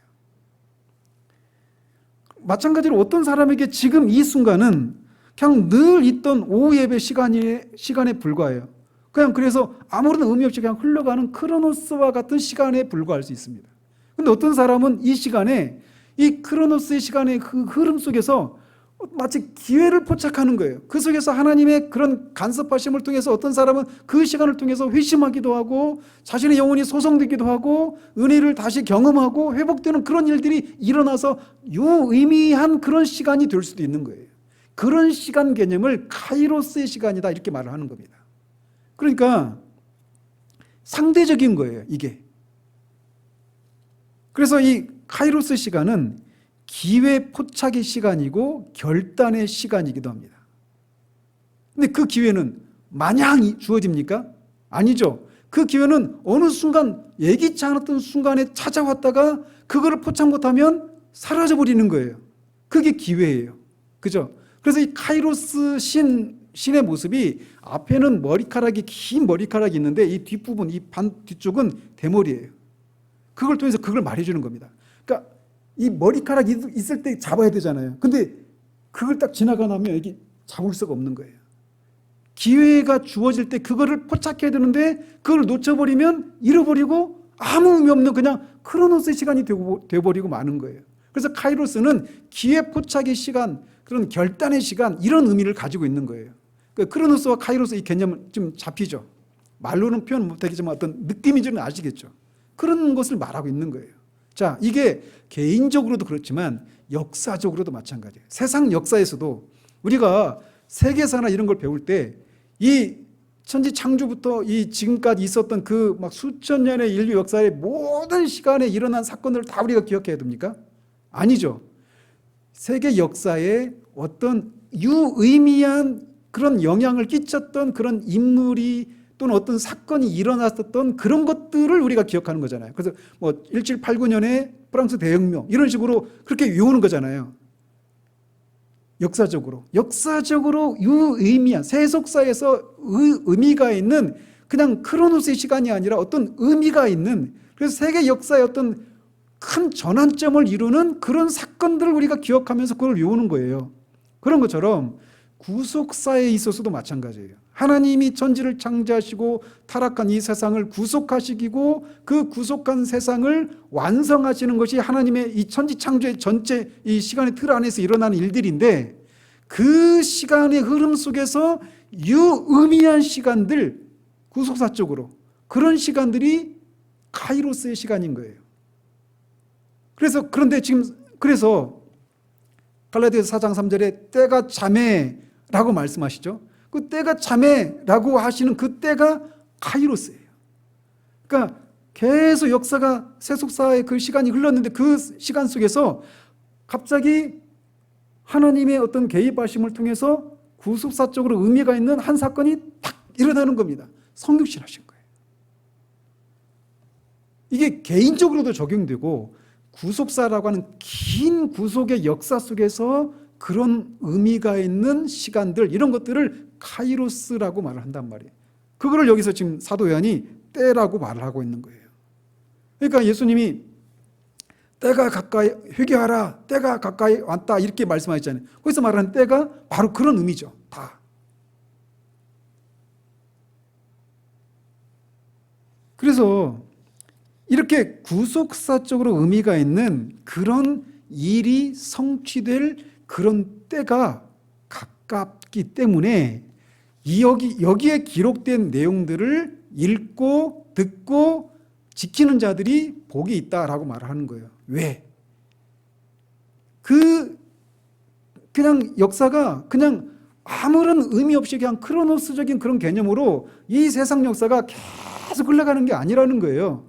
마찬가지로 어떤 사람에게 지금 이 순간은 그냥 늘 있던 오후 예배 시간에 불과해요. 그냥 그래서 아무런 의미 없이 그냥 흘러가는 크로노스와 같은 시간에 불과할 수 있습니다. 근데 어떤 사람은 이 시간에 이 크로노스의 시간의 그 흐름 속에서 마치 기회를 포착하는 거예요. 그 속에서 하나님의 그런 간섭하심을 통해서 어떤 사람은 그 시간을 통해서 회심하기도 하고 자신의 영혼이 소성되기도 하고 은혜를 다시 경험하고 회복되는 그런 일들이 일어나서 유의미한 그런 시간이 될 수도 있는 거예요. 그런 시간 개념을 카이로스의 시간이다 이렇게 말을 하는 겁니다. 그러니까 상대적인 거예요, 이게. 그래서 이 카이로스 시간은 기회 포착의 시간이고 결단의 시간이기도 합니다. 근데 그 기회는 마냥 주어집니까? 아니죠. 그 기회는 어느 순간 예기치 않았던 순간에 찾아왔다가 그거를 포착 못하면 사라져버리는 거예요. 그게 기회예요. 그죠? 그래서 이 카이로스 신의 모습이 앞에는 머리카락이 긴 머리카락이 있는데 이 뒷부분, 이 뒤쪽은 대머리예요. 그걸 통해서 그걸 말해주는 겁니다. 그러니까 이 머리카락이 있을 때 잡아야 되잖아요. 근데 그걸 딱 지나가 나면 여기 잡을 수가 없는 거예요. 기회가 주어질 때 그거를 포착해야 되는데 그걸 놓쳐버리면 잃어버리고 아무 의미 없는 그냥 크로노스의 시간이 되어버리고 마는 거예요. 그래서 카이로스는 기회 포착의 시간, 그런 결단의 시간, 이런 의미를 가지고 있는 거예요. 크로노스와 카이로스 이 개념은 좀 잡히죠. 말로는 표현 못하겠지만 어떤 느낌인지는 아시겠죠. 그런 것을 말하고 있는 거예요. 자, 이게 개인적으로도 그렇지만 역사적으로도 마찬가지예요. 세상 역사에서도 우리가 세계사나 이런 걸 배울 때 이 천지 창조부터 이 지금까지 있었던 그 막 수천 년의 인류 역사의 모든 시간에 일어난 사건들을 다 우리가 기억해야 됩니까? 아니죠. 세계 역사에 어떤 유의미한 그런 영향을 끼쳤던 그런 인물이 또는 어떤 사건이 일어났었던 그런 것들을 우리가 기억하는 거잖아요. 그래서 뭐 1789년에 프랑스 대혁명 이런 식으로 그렇게 외우는 거잖아요. 역사적으로 유의미한 세속사에서 의미가 있는 그냥 크로노스의 시간이 아니라 어떤 의미가 있는, 그래서 세계 역사의 어떤 큰 전환점을 이루는 그런 사건들을 우리가 기억하면서 그걸 외우는 거예요. 그런 것처럼 구속사에 있어서도 마찬가지예요. 하나님이 천지를 창조하시고 타락한 이 세상을 구속하시고 그 구속한 세상을 완성하시는 것이 하나님의 이 천지 창조의 전체 이 시간의 틀 안에서 일어나는 일들인데, 그 시간의 흐름 속에서 유의미한 시간들, 구속사적으로 그런 시간들이 카이로스의 시간인 거예요. 그런데 지금 갈라디아서 4장 3절에 때가 자매라고 말씀하시죠. 그 때가 자매라고 하시는 그 때가 카이로스예요. 그러니까 계속 역사가 세속사의 그 시간이 흘렀는데 그 시간 속에서 갑자기 하나님의 어떤 개입하심을 통해서 구속사적으로 의미가 있는 한 사건이 딱 일어나는 겁니다. 성육신하신 거예요. 이게 개인적으로도 적용되고 구속사라고 하는 긴 구속의 역사 속에서 그런 의미가 있는 시간들, 이런 것들을 카이로스라고 말을 한단 말이에요. 그거를 여기서 지금 사도 요한이 때라고 말을 하고 있는 거예요. 그러니까 예수님이 때가 가까이, 회개하라, 때가 가까이 왔다 이렇게 말씀하셨잖아요. 거기서 말하는 때가 바로 그런 의미죠. 다. 그래서 이렇게 구속사적으로 의미가 있는 그런 일이 성취될 그런 때가 가깝기 때문에 여기에 기록된 내용들을 읽고 듣고 지키는 자들이 복이 있다라고 말을 하는 거예요. 왜? 그냥 역사가 그냥 아무런 의미 없이 그냥 크로노스적인 그런 개념으로 이 세상 역사가 계속 흘러가는 게 아니라는 거예요.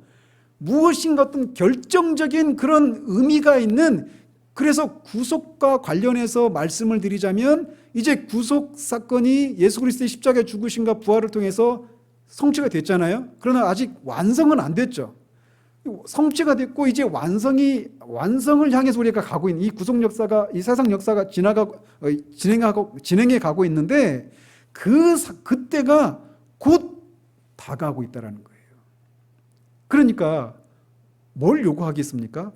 무엇인가 어떤 결정적인 그런 의미가 있는, 그래서 구속과 관련해서 말씀을 드리자면 이제 구속 사건이 예수 그리스도의 십자가의 죽으심과 부활을 통해서 성취가 됐잖아요. 그러나 아직 완성은 안 됐죠. 성취가 됐고 이제 완성을 향해서 우리가 가고 있는 이 구속 역사가, 이 세상 역사가 진행해 가고 있는데 그때가 곧 다가오고 있다는 거예요. 그러니까 뭘 요구하겠습니까?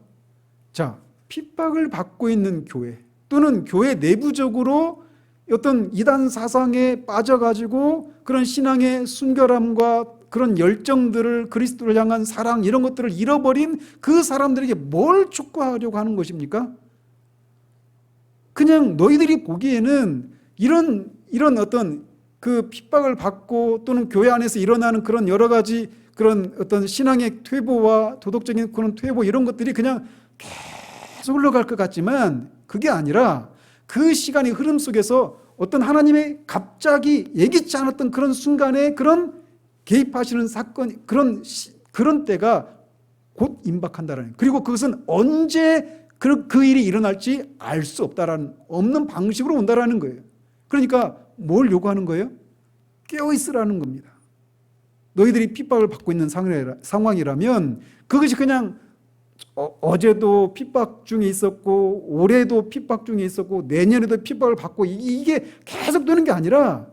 자, 핍박을 받고 있는 교회, 또는 교회 내부적으로 어떤 이단 사상에 빠져가지고 그런 신앙의 순결함과 그런 열정들을, 그리스도를 향한 사랑, 이런 것들을 잃어버린 그 사람들에게 뭘 촉구하려고 하는 것입니까? 그냥 너희들이 보기에는 이런 어떤 그 핍박을 받고 또는 교회 안에서 일어나는 그런 여러 가지 그런 어떤 신앙의 퇴보와 도덕적인 그런 퇴보, 이런 것들이 그냥 계속 흘러갈 것 같지만 그게 아니라 그 시간의 흐름 속에서 어떤 하나님의 갑자기 예기치 않았던 그런 순간에 그런 개입하시는 사건, 그런 때가 곧 임박한다라는, 그리고 그것은 언제 그 일이 일어날지 알 수 없는 방식으로 온다라는 거예요. 그러니까 뭘 요구하는 거예요? 깨어 있으라는 겁니다. 너희들이 핍박을 받고 있는 상황이라면 그것이 그냥 어제도 핍박 중에 있었고 올해도 핍박 중에 있었고 내년에도 핍박을 받고 이게 계속 되는 게 아니라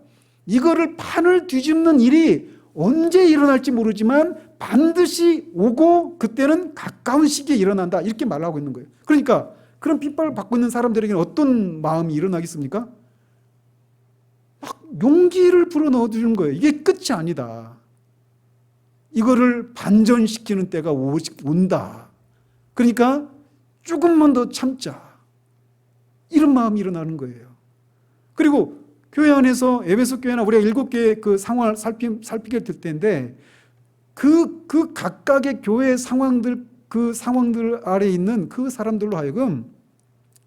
이거를 판을 뒤집는 일이 언제 일어날지 모르지만 반드시 오고 그때는 가까운 시기에 일어난다, 이렇게 말하고 있는 거예요. 그러니까 그런 핍박을 받고 있는 사람들에게는 어떤 마음이 일어나겠습니까? 막 용기를 불어넣어 주는 거예요. 이게 끝이 아니다. 이거를 반전시키는 때가 온다. 그러니까 조금만 더 참자, 이런 마음이 일어나는 거예요. 그리고 교회 안에서 에베소 교회나 우리가 7개의 그 상황을 살피게 될 텐데 그 각각의 교회의 상황들, 그 상황들 아래에 있는 그 사람들로 하여금,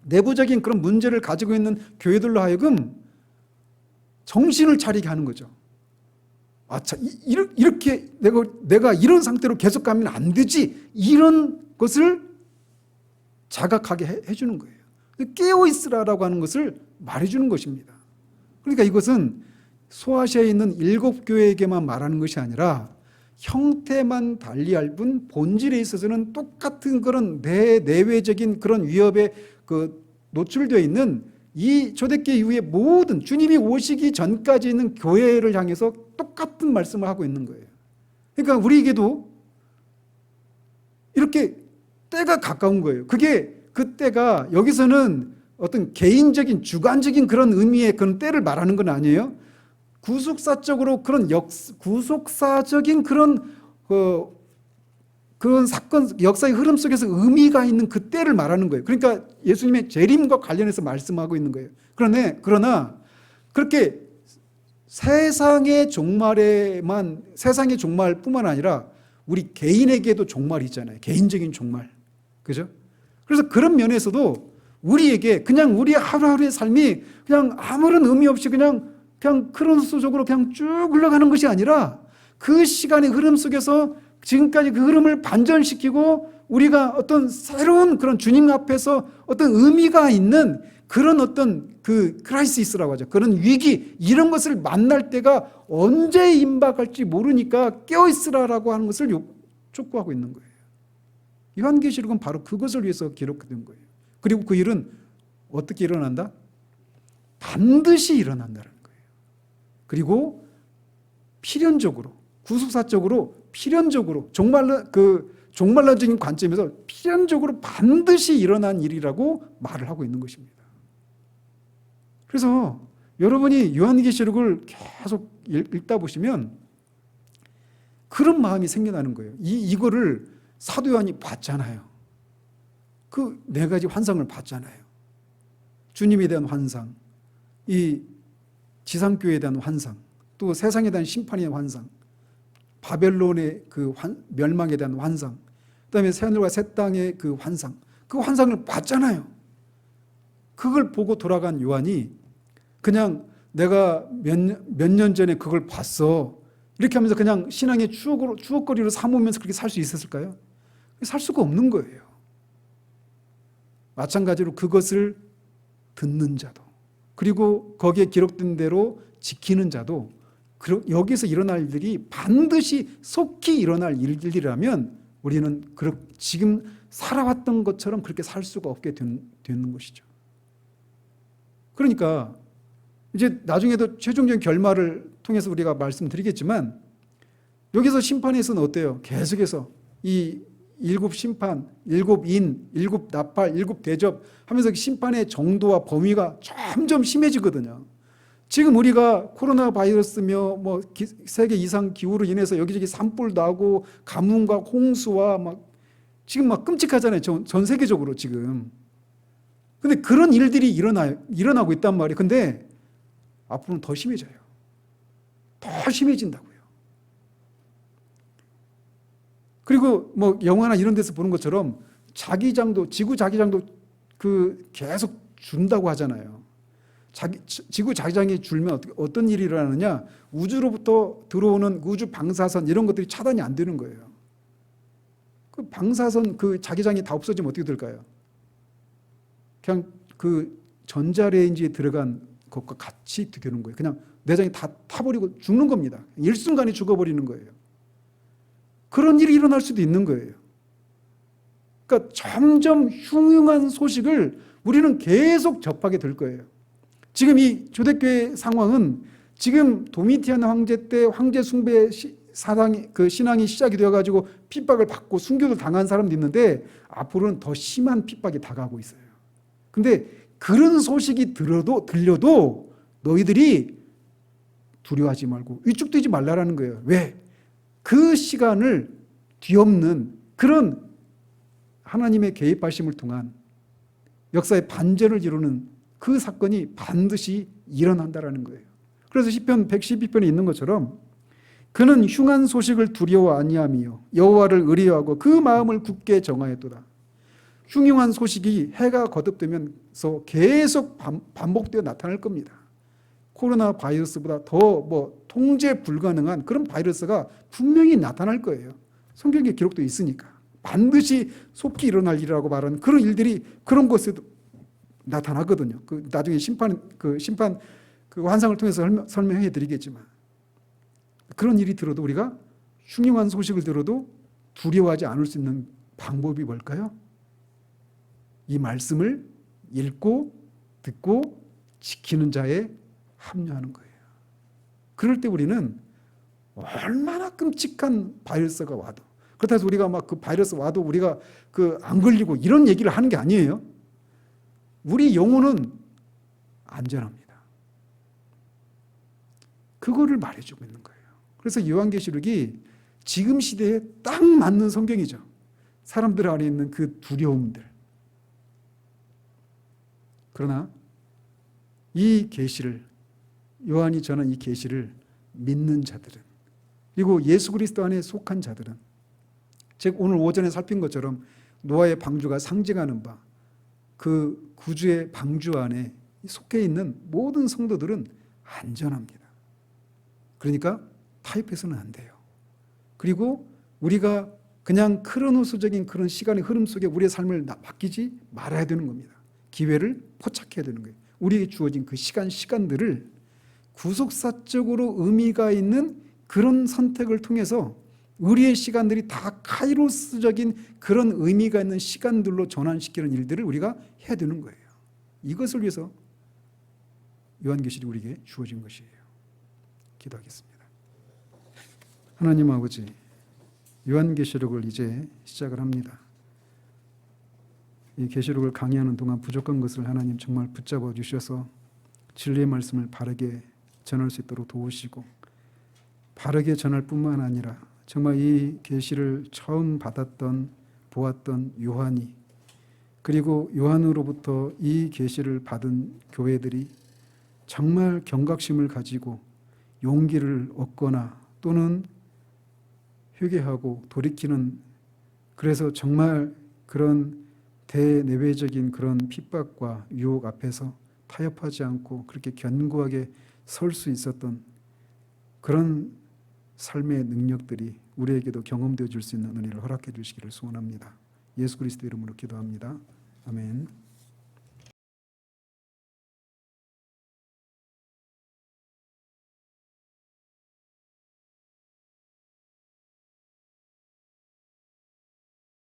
내부적인 그런 문제를 가지고 있는 교회들로 하여금 정신을 차리게 하는 거죠. 자, 이렇게 내가 이런 상태로 계속 가면 안 되지, 이런 것을 자각하게 해주는 거예요. 깨어 있으라라고 하는 것을 말해주는 것입니다. 그러니까 이것은 소아시아에 있는 7교회에게만 말하는 것이 아니라 형태만 달리할 뿐 본질에 있어서는 똑같은 그런 내외적인 그런 위협에 노출되어 있는 이 초대교회 이후에 모든 주님이 오시기 전까지 있는 교회를 향해서 똑같은 말씀을 하고 있는 거예요. 그러니까 우리에게도 이렇게 때가 가까운 거예요. 그 때가 여기서는 어떤 개인적인 주관적인 그런 의미의 그런 때를 말하는 건 아니에요. 구속사적으로 그런 구속사적인 그런 사건, 역사의 흐름 속에서 의미가 있는 그 때를 말하는 거예요. 그러니까 예수님의 재림과 관련해서 말씀하고 있는 거예요. 그러나 그렇게 세상의 종말뿐만 아니라 우리 개인에게도 종말이 있잖아요. 개인적인 종말. 그죠? 그래서 그런 면에서도 우리에게 그냥 우리의 하루하루의 삶이 그냥 아무런 의미 없이 그냥 크로노스적으로 그냥 쭉 흘러가는 것이 아니라 그 시간의 흐름 속에서 지금까지 그 흐름을 반전시키고 우리가 어떤 새로운 그런 주님 앞에서 어떤 의미가 있는 그런 어떤 그 크라이시스라고 하죠. 그런 위기, 이런 것을 만날 때가 언제 임박할지 모르니까 깨어있으라라고 하는 것을 촉구하고 있는 거예요. 요한계시록은 바로 그것을 위해서 기록된 거예요. 그리고 그 일은 어떻게 일어난다? 반드시 일어난다는 거예요. 그리고 필연적으로, 구속사적으로 필연적으로, 종말론적인 관점에서 필연적으로 반드시 일어난 일이라고 말을 하고 있는 것입니다. 그래서 여러분이 요한계시록을 계속 읽다 보시면 그런 마음이 생겨나는 거예요. 이거를 사도 요한이 봤잖아요. 그 4가지 환상을 봤잖아요. 주님에 대한 환상, 이 지상교회에 대한 환상, 또 세상에 대한 심판에 대한 환상, 바벨론의 그 멸망에 대한 환상, 그다음에 새하늘과 새 땅의 그 환상, 그 환상을 봤잖아요. 그걸 보고 돌아간 요한이 그냥 내가 몇 년 전에 그걸 봤어. 이렇게 하면서 그냥 신앙의 추억거리로 삼으면서 그렇게 살 수 있었을까요? 살 수가 없는 거예요. 마찬가지로 그것을 듣는 자도, 그리고 거기에 기록된 대로 지키는 자도, 여기서 일어날 일들이 반드시 속히 일어날 일들이라면 우리는 지금 살아왔던 것처럼 그렇게 살 수가 없게 되는 것이죠. 그러니까 이제 나중에도 최종적인 결말을 통해서 우리가 말씀드리겠지만, 여기서 심판에서는 어때요? 계속해서 이 일곱 심판, 일곱 인, 일곱 나팔, 일곱 대접 하면서 심판의 정도와 범위가 점점 심해지거든요. 지금 우리가 코로나 바이러스며 세계 이상 기후로 인해서 여기저기 산불 나고 가뭄과 홍수와 지금 끔찍하잖아요. 전 세계적으로 지금. 근데 그런 일들이 일어나고 있단 말이에요. 근데 앞으로는 더 심해져요. 더 심해진다고요. 그리고 영화나 이런 데서 보는 것처럼 지구 자기장도 계속 준다고 하잖아요. 지구 자기장이 줄면 어떤 일이 일어나느냐? 우주로부터 들어오는 우주 방사선 이런 것들이 차단이 안 되는 거예요. 그 방사선 자기장이 다 없어지면 어떻게 될까요? 그냥 전자레인지에 들어간 것과 같이 되는 거예요. 그냥 내장이 다 타버리고 죽는 겁니다. 일순간에 죽어버리는 거예요. 그런 일이 일어날 수도 있는 거예요. 그러니까 점점 흉흉한 소식을 우리는 계속 접하게 될 거예요. 지금 이 초대교회 상황은 지금 도미티안 황제 때 황제 숭배 신앙이 시작이 되어가지고 핍박을 받고 순교를 당한 사람도 있는데, 앞으로는 더 심한 핍박이 다가오고 있어요. 근데 그런 소식이 들려도 너희들이 두려워하지 말고 위축되지 말라라는 거예요. 왜? 그 시간을 뒤엎는 그런 하나님의 개입하심을 통한 역사의 반전을 이루는 그 사건이 반드시 일어난다라는 거예요. 그래서 시편 112편에 있는 것처럼 그는 흉한 소식을 두려워 아니하며 여호와를 의뢰하고 그 마음을 굳게 정하였도다. 흉흉한 소식이 해가 거듭되면서 계속 반복되어 나타날 겁니다. 코로나 바이러스보다 더 통제 불가능한 그런 바이러스가 분명히 나타날 거예요. 성경에 기록되어 있으니까. 반드시 속히 일어날 일이라고 말하는 그런 일들이 그런 곳에도 나타나거든요. 나중에 심판 환상을 통해서 설명해 드리겠지만, 그런 일이 들어도 우리가 흉흉한 소식을 들어도 두려워하지 않을 수 있는 방법이 뭘까요? 이 말씀을 읽고 듣고 지키는 자에 합류하는 거예요. 그럴 때 우리는 얼마나 끔찍한 바이러스가 와도, 그렇다고 해서 우리가 그 바이러스 와도 우리가 안 걸리고 이런 얘기를 하는 게 아니에요. 우리 영혼은 안전합니다. 그거를 말해주고 있는 거예요. 그래서 요한계시록이 지금 시대에 딱 맞는 성경이죠. 사람들 안에 있는 그 두려움들. 그러나 이 계시를, 요한이 전한 이 계시를 믿는 자들은, 그리고 예수 그리스도 안에 속한 자들은, 즉 오늘 오전에 살핀 것처럼 노아의 방주가 상징하는 바 그 구주의 방주 안에 속해 있는 모든 성도들은 안전합니다. 그러니까 타협해서는 안 돼요. 그리고 우리가 그냥 크로노스적인 그런 시간의 흐름 속에 우리의 삶을 맡기지 말아야 되는 겁니다. 기회를 포착해야 되는 거예요. 우리에게 주어진 그 시간들을 구속사적으로 의미가 있는 그런 선택을 통해서 우리의 시간들이 다 카이로스적인 그런 의미가 있는 시간들로 전환시키는 일들을 우리가 해야 되는 거예요. 이것을 위해서 요한계시록이 우리에게 주어진 것이에요. 기도하겠습니다. 하나님 아버지, 요한계시록을 이제 시작을 합니다. 이 계시록을 강의하는 동안 부족한 것을 하나님 정말 붙잡아 주셔서 진리의 말씀을 바르게 전할 수 있도록 도우시고, 바르게 전할 뿐만 아니라 정말 이 계시를 처음 보았던 요한이, 그리고 요한으로부터 이 계시를 받은 교회들이 정말 경각심을 가지고 용기를 얻거나 또는 회개하고 돌이키는, 그래서 정말 그런 대내외적인 그런 핍박과 유혹 앞에서 타협하지 않고 그렇게 견고하게 설 수 있었던 그런 삶의 능력들이 우리에게도 경험되어 줄 수 있는 은혜를 허락해 주시기를 소원합니다. 예수 그리스도 이름으로 기도합니다. 아멘.